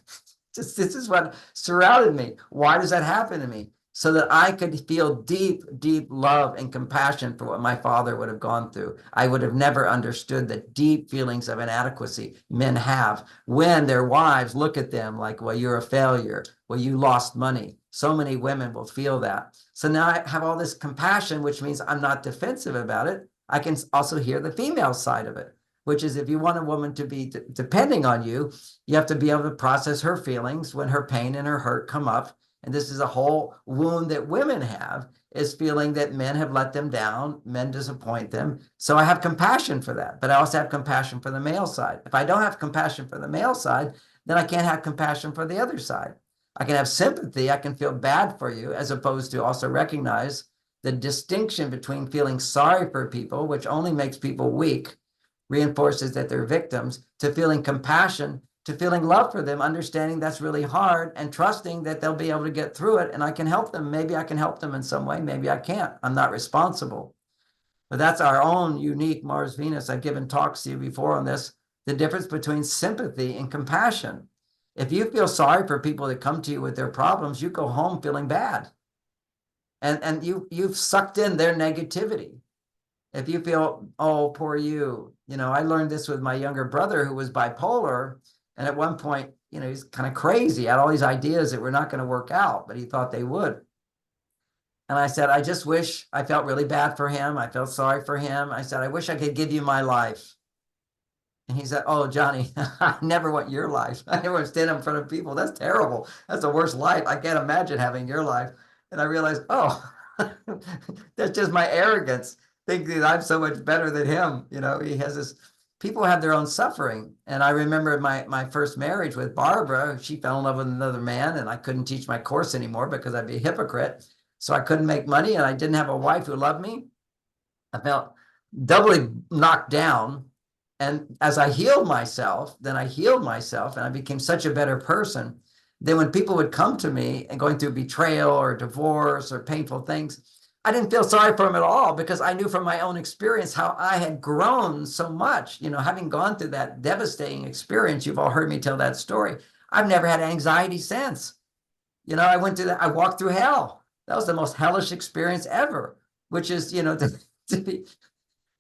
This is what surrounded me. Why does that happen to me? So that I could feel deep love and compassion for what my father would have gone through. I would have never understood the deep feelings of inadequacy men have when their wives look at them like, well, you're a failure. Well, you lost money. So many women will feel that. So now I have all this compassion, which means I'm not defensive about it. I can also hear the female side of it, which is if you want a woman to be depending on you, you have to be able to process her feelings when her pain and her hurt come up. And this is a whole wound that women have, is feeling that men have let them down, men disappoint them. So I have compassion for that, but I also have compassion for the male side. If I don't have compassion for the male side, then I can't have compassion for the other side. I can have sympathy, I can feel bad for you, as opposed to also recognize the distinction between feeling sorry for people, which only makes people weak, reinforces that they're victims, to feeling compassion, to feeling love for them, understanding that's really hard, and trusting that they'll be able to get through it and I can help them. Maybe I can help them in some way. Maybe I can't. I'm not responsible. But that's our own unique Mars Venus. I've given talks to you before on this, the difference between sympathy and compassion. If you feel sorry for people that come to you with their problems, you go home feeling bad. And you've sucked in their negativity. If you feel, oh, poor you. I learned this with my younger brother who was bipolar. And at one point, he's kind of crazy. He had all these ideas that were not going to work out, but he thought they would. And I said, I just wish, I felt really bad for him. I felt sorry for him. I said, I wish I could give you my life. And he said, oh, Johnny, I never want your life. I never want to stand in front of people. That's terrible. That's the worst life. I can't imagine having your life. And I realized, oh, that's just my arrogance, thinking that I'm so much better than him. He has this, people have their own suffering. And I remember my first marriage with Barbara, she fell in love with another man and I couldn't teach my course anymore because I'd be a hypocrite. So I couldn't make money and I didn't have a wife who loved me. I felt doubly knocked down. And as I healed myself, and I became such a better person. Then when people would come to me and going through betrayal or divorce or painful things, I didn't feel sorry for him at all because I knew from my own experience how I had grown so much, having gone through that devastating experience. You've all heard me tell that story. I've never had anxiety since. I went through that. I walked through hell. That was the most hellish experience ever, which is, to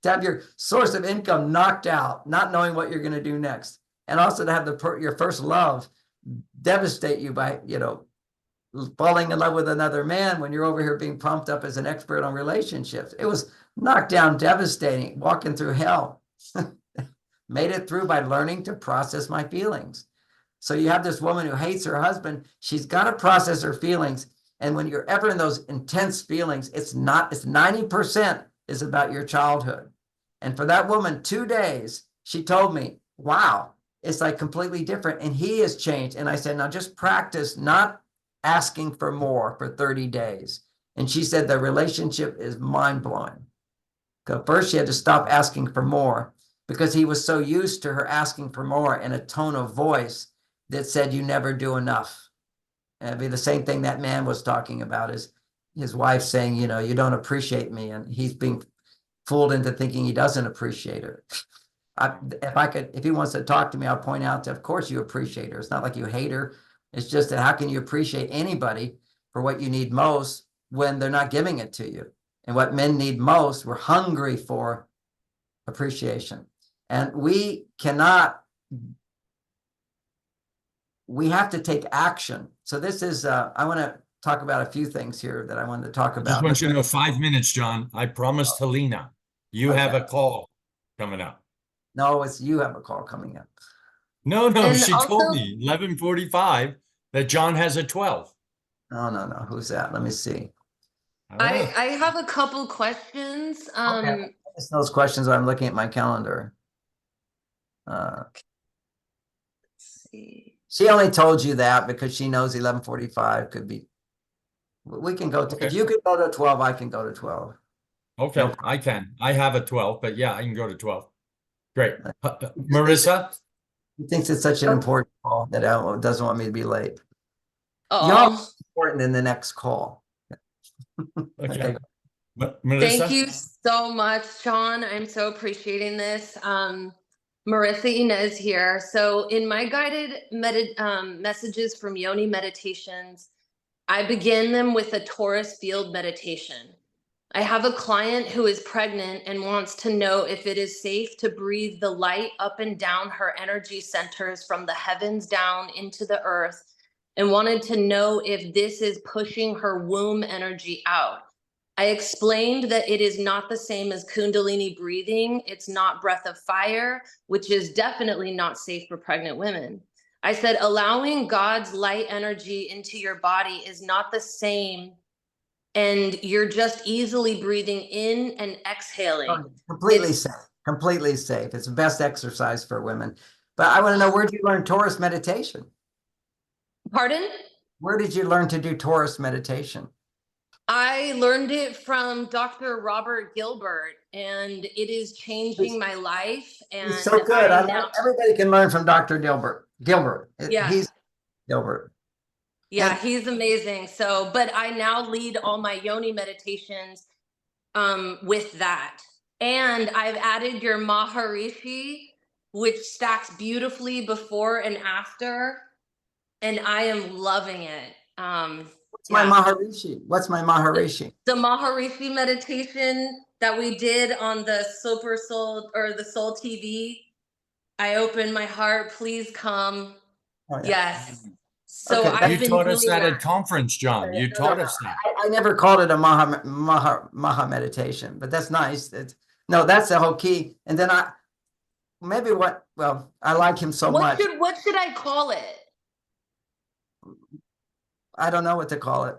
have your source of income knocked out, not knowing what you're going to do next. And also to have your first love devastate you by, falling in love with another man when you're over here being pumped up as an expert on relationships. It was knocked down, devastating, walking through hell. Made it through by learning to process my feelings. So you have this woman who hates her husband. She's got to process her feelings. And when you're ever in those intense feelings, it's 90% is about your childhood. And for that woman, 2 days, she told me, wow, it's like completely different. And he has changed. And I said, now just practice not asking for more for 30 days. And she said the relationship is mind-blowing. Because first she had to stop asking for more because he was so used to her asking for more in a tone of voice that said, you never do enough. And it'd be the same thing that man was talking about, is his wife saying, you don't appreciate me. And he's being fooled into thinking he doesn't appreciate her. If he wants to talk to me, I'll point out that, of course, you appreciate her. It's not like you hate her. It's just that how can you appreciate anybody for what you need most when they're not giving it to you? And what men need most, we're hungry for appreciation. And we have to take action. So this is, I want to talk about a few things here that I wanted to talk about. Just want you to know, 5 minutes, John. I promised Helena, you have a call coming up. No, it's you have a call coming up. No, And she also- told me 11:45 that John has a 12. No. Who's that? Let me see. I have a couple questions. Okay. It's those questions. I'm looking at my calendar. Let's see. She only told you that because she knows 11:45 could be. We can go to, Okay. if you could go to 12, I can go to 12. Okay, No. I can. I have a 12, but yeah, I can go to 12. Great. Marissa? He thinks it's such an important call that doesn't want me to be late. Oh, You're important in the next call. Okay. Marissa? thank you so much, Sean. I'm so appreciating this. Marissa Inez here. So in my guided messages from Yoni Meditations, I begin them with a Taurus field meditation. I have a client who is pregnant and wants to know if it is safe to breathe the light up and down her energy centers from the heavens down into the earth, and wanted to know if this is pushing her womb energy out. I explained that it is not the same as Kundalini breathing. It's not breath of fire, which is definitely not safe for pregnant women. I said, allowing God's light energy into your body is not the same, and you're just easily breathing in and exhaling. Completely safe. Completely safe. It's the best exercise for women. But I want to know, where did you learn Taurus meditation? Pardon? Where did you learn to do Taurus meditation? I learned it from Dr. Robert Gilbert, and it is changing my life. And He's so good. Everybody can learn from Dr. Gilbert. Yeah. He's Gilbert. Yeah, he's amazing. So, but I now lead all my Yoni meditations with that. And I've added your Maharishi, which stacks beautifully before and after. And I am loving it. What's my Maharishi? What's my Maharishi? The Maharishi meditation that we did on the Super Soul or the Soul TV. I open my heart, please come. Oh, yeah. Yes. So Okay, I've you been taught us doing that at conference, John. You taught us that. I never called it a Maha meditation, but that's nice. That's the whole key. And then I like him so much. What should I call it? I don't know what to call it.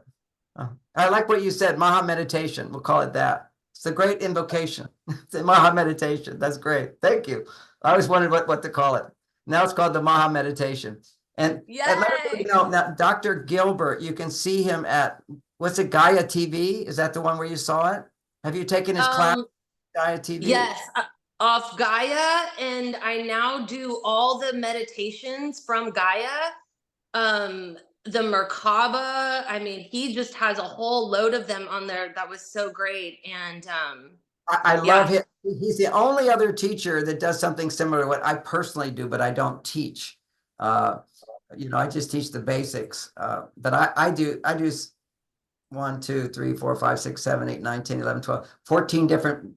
I like what you said, Maha meditation. We'll call it that. It's a great invocation. It's a Maha meditation. That's great. Thank you. I always wondered what to call it. Now it's called the Maha meditation. And now, Dr. Gilbert, you can see him at, what's it, Gaia TV? Is that the one where you saw it? Have you taken his class, Gaia TV? Yes, off Gaia. And I now do all the meditations from Gaia. the Merkaba. I mean, he just has a whole load of them on there. That was so great. And I yeah. love him. He's the only other teacher that does something similar to what I personally do, but I don't teach. You know, I just teach the basics. But I do 1, 2, 3, 4, 5, 6, 7, 8, 9, 10, 11, 12, 14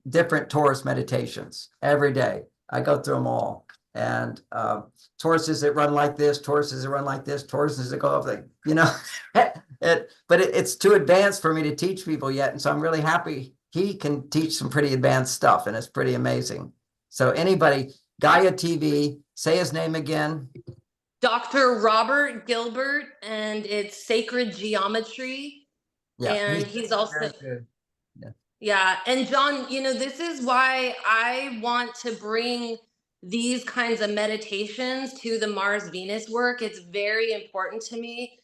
different Taurus meditations every day. I go through them all. And Tauruses that run like this, Tauruses that run like this, Tauruses that go up like, you know, it's too advanced for me to teach people yet. And so I'm really happy he can teach some pretty advanced stuff, and it's pretty amazing. So anybody, Gaia TV, say his name again. Dr. Robert Gilbert, and it's Sacred Geometry. Yeah, And he's also very good. Yeah. And John, you know, this is why I want to bring these kinds of meditations to the Mars Venus work. It's very important to me.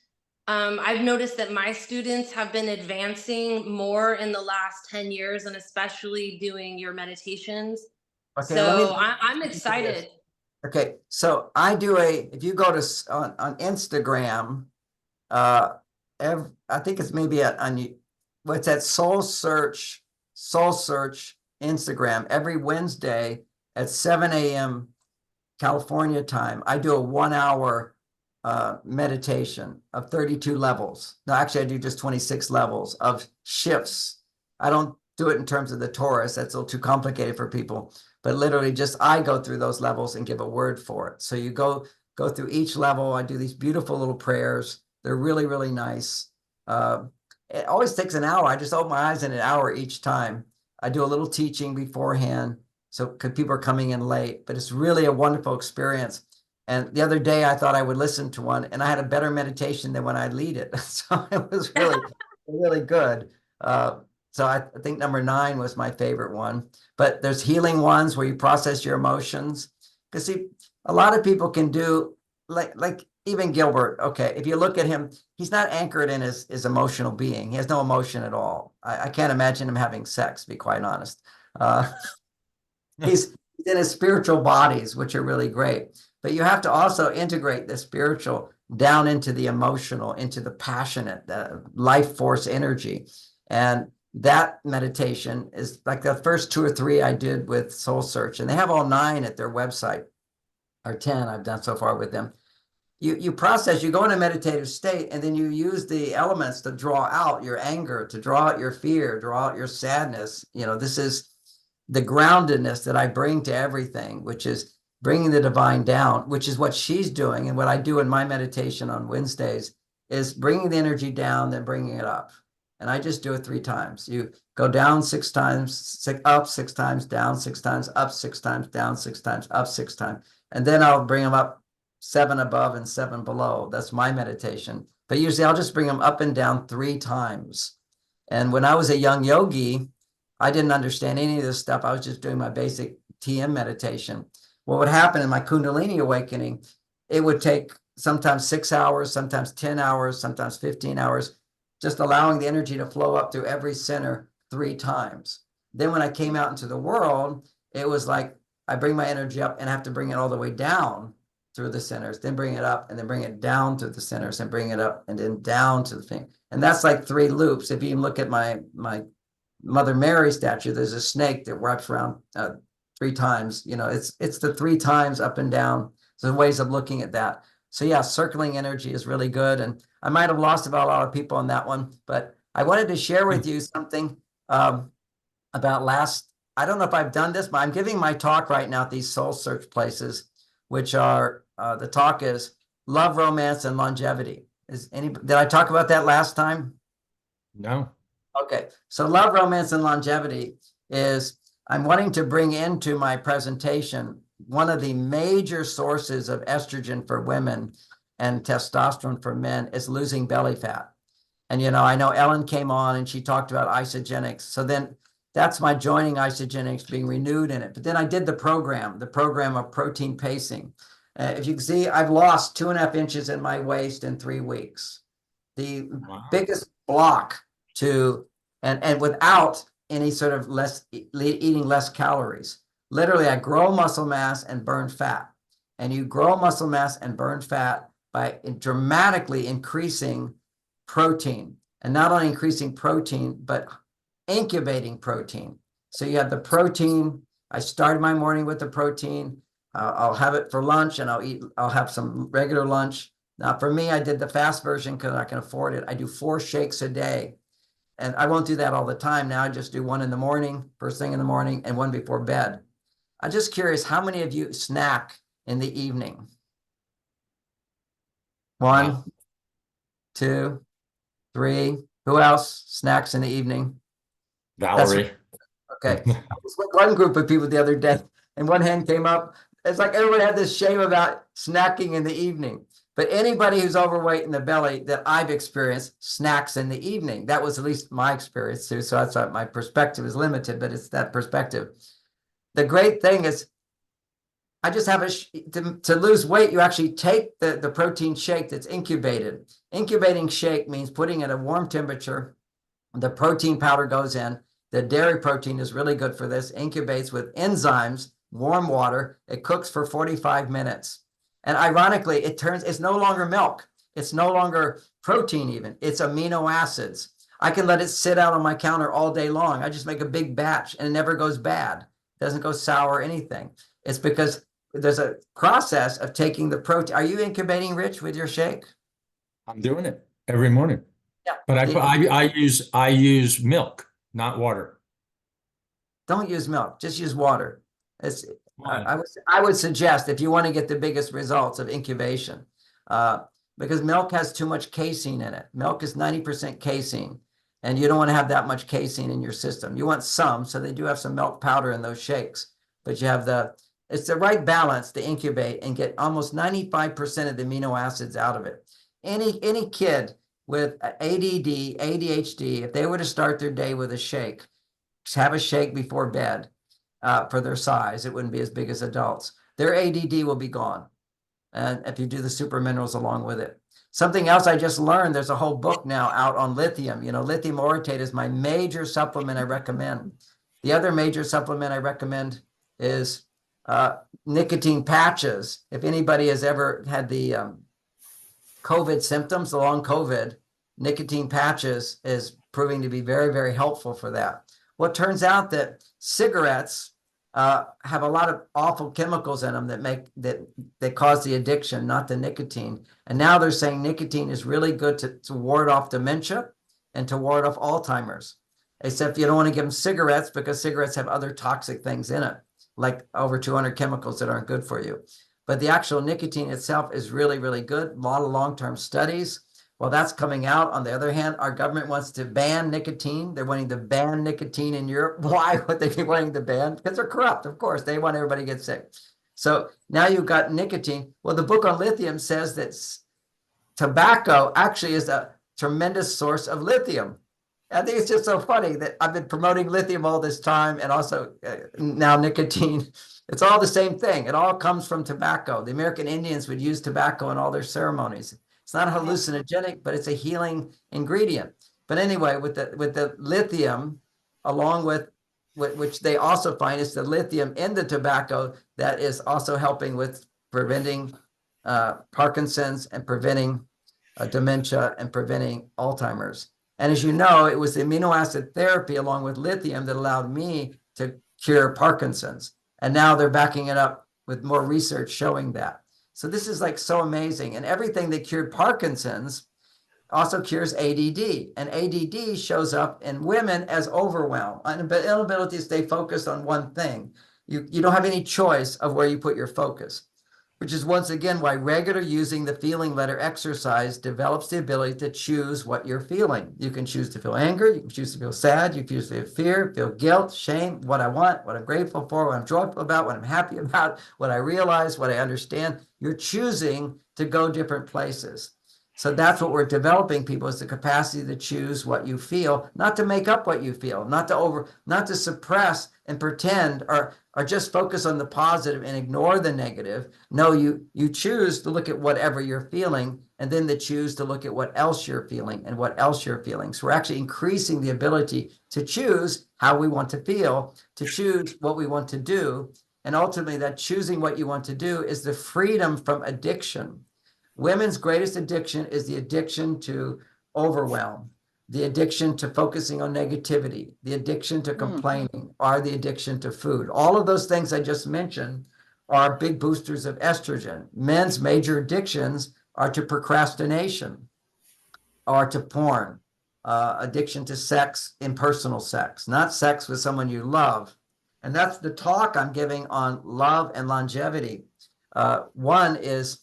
I've noticed that my students have been advancing more in the last 10 years, and especially doing your meditations. Okay, So I'm excited. Okay, so I do if you go to on Instagram, I think it's maybe on what's that Soul Search Instagram, every Wednesday at 7 a.m. California time, I do a 1-hour meditation of 32 levels. No, actually I do just 26 levels of shifts. I don't do it in terms of the Taurus. That's a little too complicated for people, but literally just I go through those levels and give a word for it. So you go through each level. I do these beautiful little prayers. They're really, really nice. It always takes an hour. I just open my eyes in an hour each time. I do a little teaching beforehand, so because people are coming in late, but it's really a wonderful experience. And the other day I thought I would listen to one, and I had a better meditation than when I lead it. So it was really, really good. So I think number 9 was my favorite one. But there's healing ones where you process your emotions. Because see, a lot of people can do, like even Gilbert, okay, if you look at him, he's not anchored in his emotional being. He has no emotion at all. I can't imagine him having sex, to be quite honest. He's in his spiritual bodies, which are really great. But you have to also integrate the spiritual down into the emotional, into the passionate, the life force energy. And that meditation is like the first 2 or 3 I did with Soul Search. And they have all 9 at their website, or 10 I've done so far with them. You process, you go in a meditative state, and then you use the elements to draw out your anger, to draw out your fear, draw out your sadness. You know, this is the groundedness that I bring to everything, which is bringing the divine down, which is what she's doing. And what I do in my meditation on Wednesdays is bringing the energy down, then bringing it up. And I just do it 3 times. You go down 6 times, up 6 times, down 6 times, up 6 times, down 6 times, up 6 times. And then I'll bring them up 7 above and 7 below. That's my meditation. But usually I'll just bring them up and down 3 times. And when I was a young yogi, I didn't understand any of this stuff. I was just doing my basic TM meditation. What would happen in my Kundalini awakening, it would take sometimes 6 hours, sometimes 10 hours, sometimes 15 hours, just allowing the energy to flow up through every center 3 times. Then when I came out into the world, it was like I bring my energy up and have to bring it all the way down through the centers, then bring it up and then bring it down through the centers and bring it up and then down to the thing. And that's like 3 loops. If you look at my Mother Mary statue, there's a snake that wraps around 3 times. You know, it's the 3 times up and down. So ways of looking at that. So yeah, circling energy is really good. And I might have lost about a lot of people on that one, but I wanted to share with you something about I don't know if I've done this, but I'm giving my talk right now at these Soul Search places, which are, the talk is Love, Romance, and Longevity. Did I talk about that last time? No. Okay, so Love, Romance, and Longevity is, I'm wanting to bring into my presentation one of the major sources of estrogen for women and testosterone for men is losing belly fat. And, you know, I know Ellen came on and she talked about isogenics. So then that's my joining isogenics, being renewed in it. But then I did the program of protein pacing. If you can see, I've lost 2.5 inches in my waist in 3 weeks. The biggest block to, and without any sort of eating less calories. Literally, I grow muscle mass and burn fat. And you grow muscle mass and burn fat by dramatically increasing protein, and not only increasing protein, but incubating protein. So you have the protein. I started my morning with the protein. I'll have it for lunch, and I'll have some regular lunch. Now, for me, I did the fast version because I can afford it. I do 4 shakes a day. And I won't do that all the time now. I just do 1 in the morning, first thing in the morning, and 1 before bed. I'm just curious, how many of you snack in the evening? 1, 2, 3. Who else snacks in the evening? Valerie. Okay. I was with one group of people the other day, and one hand came up. It's like everyone had this shame about snacking in the evening. But anybody who's overweight in the belly that I've experienced snacks in the evening. That was at least my experience too. So that's why my perspective is limited, but it's that perspective. The great thing is, I just have to lose weight, you actually take the protein shake that's incubated. Incubating shake means putting it at a warm temperature. The protein powder goes in. The dairy protein is really good for this. Incubates with enzymes, warm water. It cooks for 45 minutes. And ironically, it's no longer milk. It's no longer protein even. It's amino acids. I can let it sit out on my counter all day long. I just make a big batch and it never goes bad. It doesn't go sour or anything. It's because there's a process of taking the protein. Are you incubating, Rich, with your shake? I'm doing it every morning. Yeah. But I use milk, not water. Don't use milk. Just use water. I would suggest, if you want to get the biggest results of incubation, because milk has too much casein in it. Milk is 90% casein, and you don't want to have that much casein in your system. You want some, so they do have some milk powder in those shakes, but you have it's the right balance to incubate and get almost 95% of the amino acids out of it. Any kid with ADD, ADHD, if they were to start their day with a shake, just have a shake before bed. For their size, it wouldn't be as big as adults. Their ADD will be gone. And if you do the super minerals along with it. Something else I just learned, there's a whole book now out on lithium. You know, lithium orotate is my major supplement I recommend. The other major supplement I recommend is nicotine patches. If anybody has ever had the COVID symptoms, the long COVID, nicotine patches is proving to be very, very helpful for that. Well, it turns out that cigarettes have a lot of awful chemicals in them that cause the addiction, not the nicotine. And now they're saying nicotine is really good to ward off dementia and to ward off Alzheimer's. Except you don't want to give them cigarettes because cigarettes have other toxic things in it, like over 200 chemicals that aren't good for you. But the actual nicotine itself is really, really good. A lot of long-term studies. Well, that's coming out. On the other hand, our government wants to ban nicotine. They're wanting to ban nicotine in Europe. Why would they be wanting to ban? Because they're corrupt, of course. They want everybody to get sick. So now you've got nicotine. Well, the book on lithium says that tobacco actually is a tremendous source of lithium. I think it's just so funny that I've been promoting lithium all this time, and also now nicotine. It's all the same thing. It all comes from tobacco. The American Indians would use tobacco in all their ceremonies. It's not hallucinogenic, but it's a healing ingredient. But anyway, with the lithium, along with which they also find is the lithium in the tobacco that is also helping with preventing Parkinson's and preventing dementia and preventing Alzheimer's. And as you know, it was the amino acid therapy along with lithium that allowed me to cure Parkinson's. And now they're backing it up with more research showing that. So this is like so amazing. And everything that cured Parkinson's also cures ADD. And ADD shows up in women as overwhelm, an inability to stay focused on one thing. You don't have any choice of where you put your focus, which is once again why regular using the feeling letter exercise develops the ability to choose what you're feeling. You can choose to feel anger, you can choose to feel sad, you can choose to feel fear, feel guilt, shame, what I want, what I'm grateful for, what I'm joyful about, what I'm happy about, what I realize, what I understand. You're choosing to go different places. So that's what we're developing people, is the capacity to choose what you feel, not to make up what you feel, not to suppress and pretend or just focus on the positive and ignore the negative. No, you choose to look at whatever you're feeling, and then to choose to look at what else you're feeling and what else you're feeling. So we're actually increasing the ability to choose how we want to feel, to choose what we want to do. And ultimately that choosing what you want to do is the freedom from addiction. Women's greatest addiction is the addiction to overwhelm, the addiction to focusing on negativity, the addiction to complaining, or the addiction to food. All of those things I just mentioned are big boosters of estrogen. Men's major addictions are to procrastination, or to porn, addiction to sex, impersonal sex, not sex with someone you love. And that's the talk I'm giving on love and longevity. One is,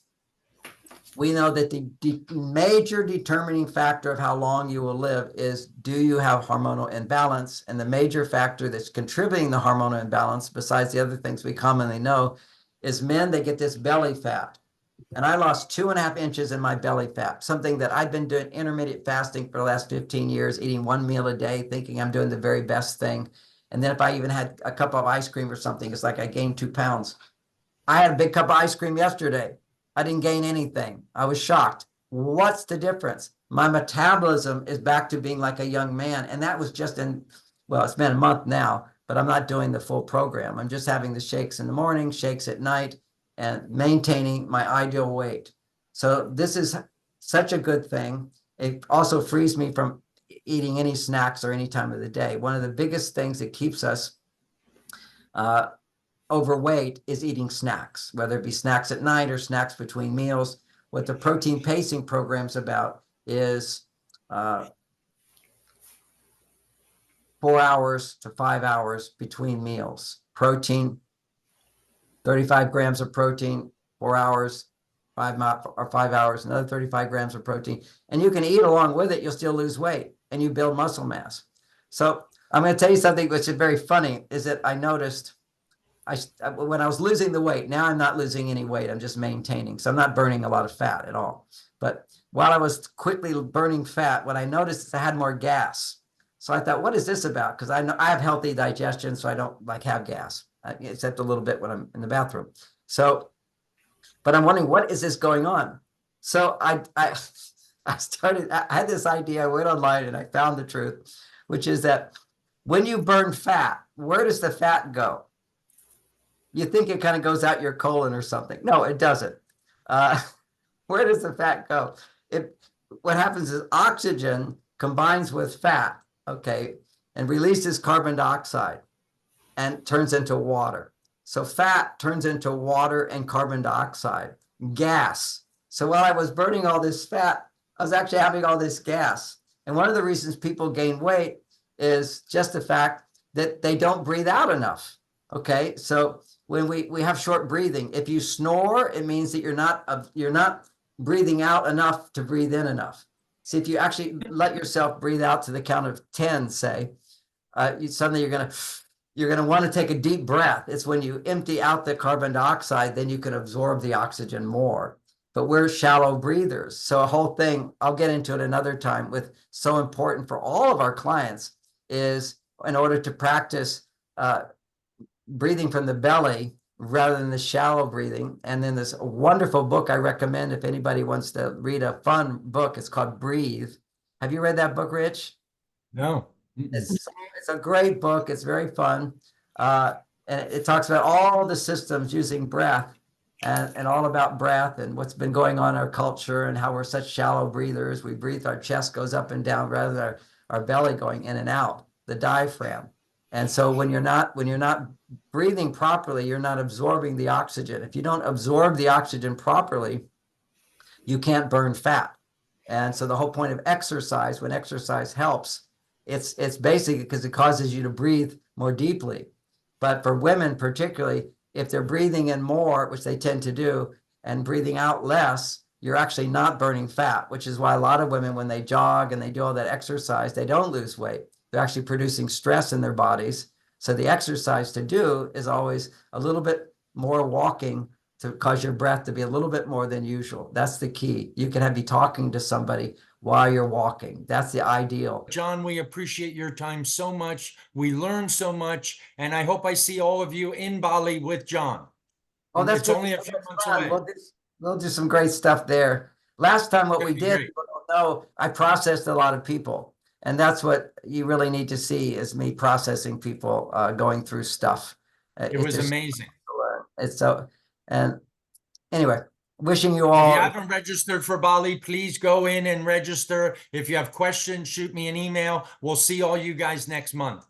we know that the major determining factor of how long you will live is, do you have hormonal imbalance? And the major factor that's contributing the hormonal imbalance, besides the other things we commonly know, is men that get this belly fat. And I lost 2.5 inches in my belly fat, something that I've been doing intermittent fasting for the last 15 years, eating 1 meal a day, thinking I'm doing the very best thing. And then if I even had a cup of ice cream or something, it's like I gained 2 pounds. I had a big cup of ice cream yesterday. I didn't gain anything. I was shocked. What's the difference? My metabolism is back to being like a young man. And that was just well, it's been a month now, but I'm not doing the full program. I'm just having the shakes in the morning, shakes at night, and maintaining my ideal weight. So this is such a good thing. It also frees me from eating any snacks or any time of the day. One of the biggest things that keeps us overweight is eating snacks, whether it be snacks at night or snacks between meals. What the protein pacing program's about is 4 hours to 5 hours between meals. Protein, 35 grams of protein, 4 hours, 5 hours, another 35 grams of protein. And you can eat along with it, you'll still lose weight and you build muscle mass. So I'm going to tell you something which is very funny, is that I noticed when I was losing the weight, now I'm not losing any weight, I'm just maintaining. So I'm not burning a lot of fat at all. But while I was quickly burning fat, what I noticed is I had more gas. So I thought, what is this about? Because I know I have healthy digestion, so I don't have gas, except a little bit when I'm in the bathroom. So, but I'm wondering, what is this going on? So I had this idea, I went online and I found the truth, which is that when you burn fat, where does the fat go? You think it kind of goes out your colon or something. No, it doesn't. Where does the fat go? What happens is oxygen combines with fat, okay, and releases carbon dioxide and turns into water. So fat turns into water and carbon dioxide, gas. So while I was burning all this fat, I was actually having all this gas. And one of the reasons people gain weight is just the fact that they don't breathe out enough, okay? So when we have short breathing, if you snore, it means that you're not breathing out enough to breathe in enough. See, if you actually let yourself breathe out to the count of 10, say, suddenly you're gonna want to take a deep breath. It's when you empty out the carbon dioxide, then you can absorb the oxygen more. But we're shallow breathers. So a whole thing, I'll get into it another time, with so important for all of our clients is, in order to practice breathing from the belly rather than the shallow breathing. And then this wonderful book I recommend if anybody wants to read a fun book. It's called Breathe. Have you read that book, Rich? No. It's a great book. It's very fun. And it talks about all the systems using breath and all about breath and what's been going on in our culture and how we're such shallow breathers. We breathe, our chest goes up and down rather than our belly going in and out, the diaphragm. And so when you're not breathing properly, you're not absorbing the oxygen. If you don't absorb the oxygen properly, you can't burn fat. And so the whole point of exercise, when exercise helps, it's basically because it causes you to breathe more deeply. But for women particularly, if they're breathing in more, which they tend to do, and breathing out less, you're actually not burning fat, which is why a lot of women, when they jog and they do all that exercise, they don't lose weight. They're actually producing stress in their bodies. So the exercise to do is always a little bit more walking to cause your breath to be a little bit more than usual. That's the key. You can be talking to somebody while you're walking. That's the ideal. John, we appreciate your time so much. We learned so much, and I hope I see all of you in Bali with John. Oh, that's it's only a few months away. We'll do some great stuff there. Last time what we did, great. I processed a lot of people. And that's what you really need to see, is me processing people going through stuff. It was amazing. It's so, and anyway, wishing you If all. you haven't registered for Bali, please go in and register. If you have questions, shoot me an email. We'll see all you guys next month.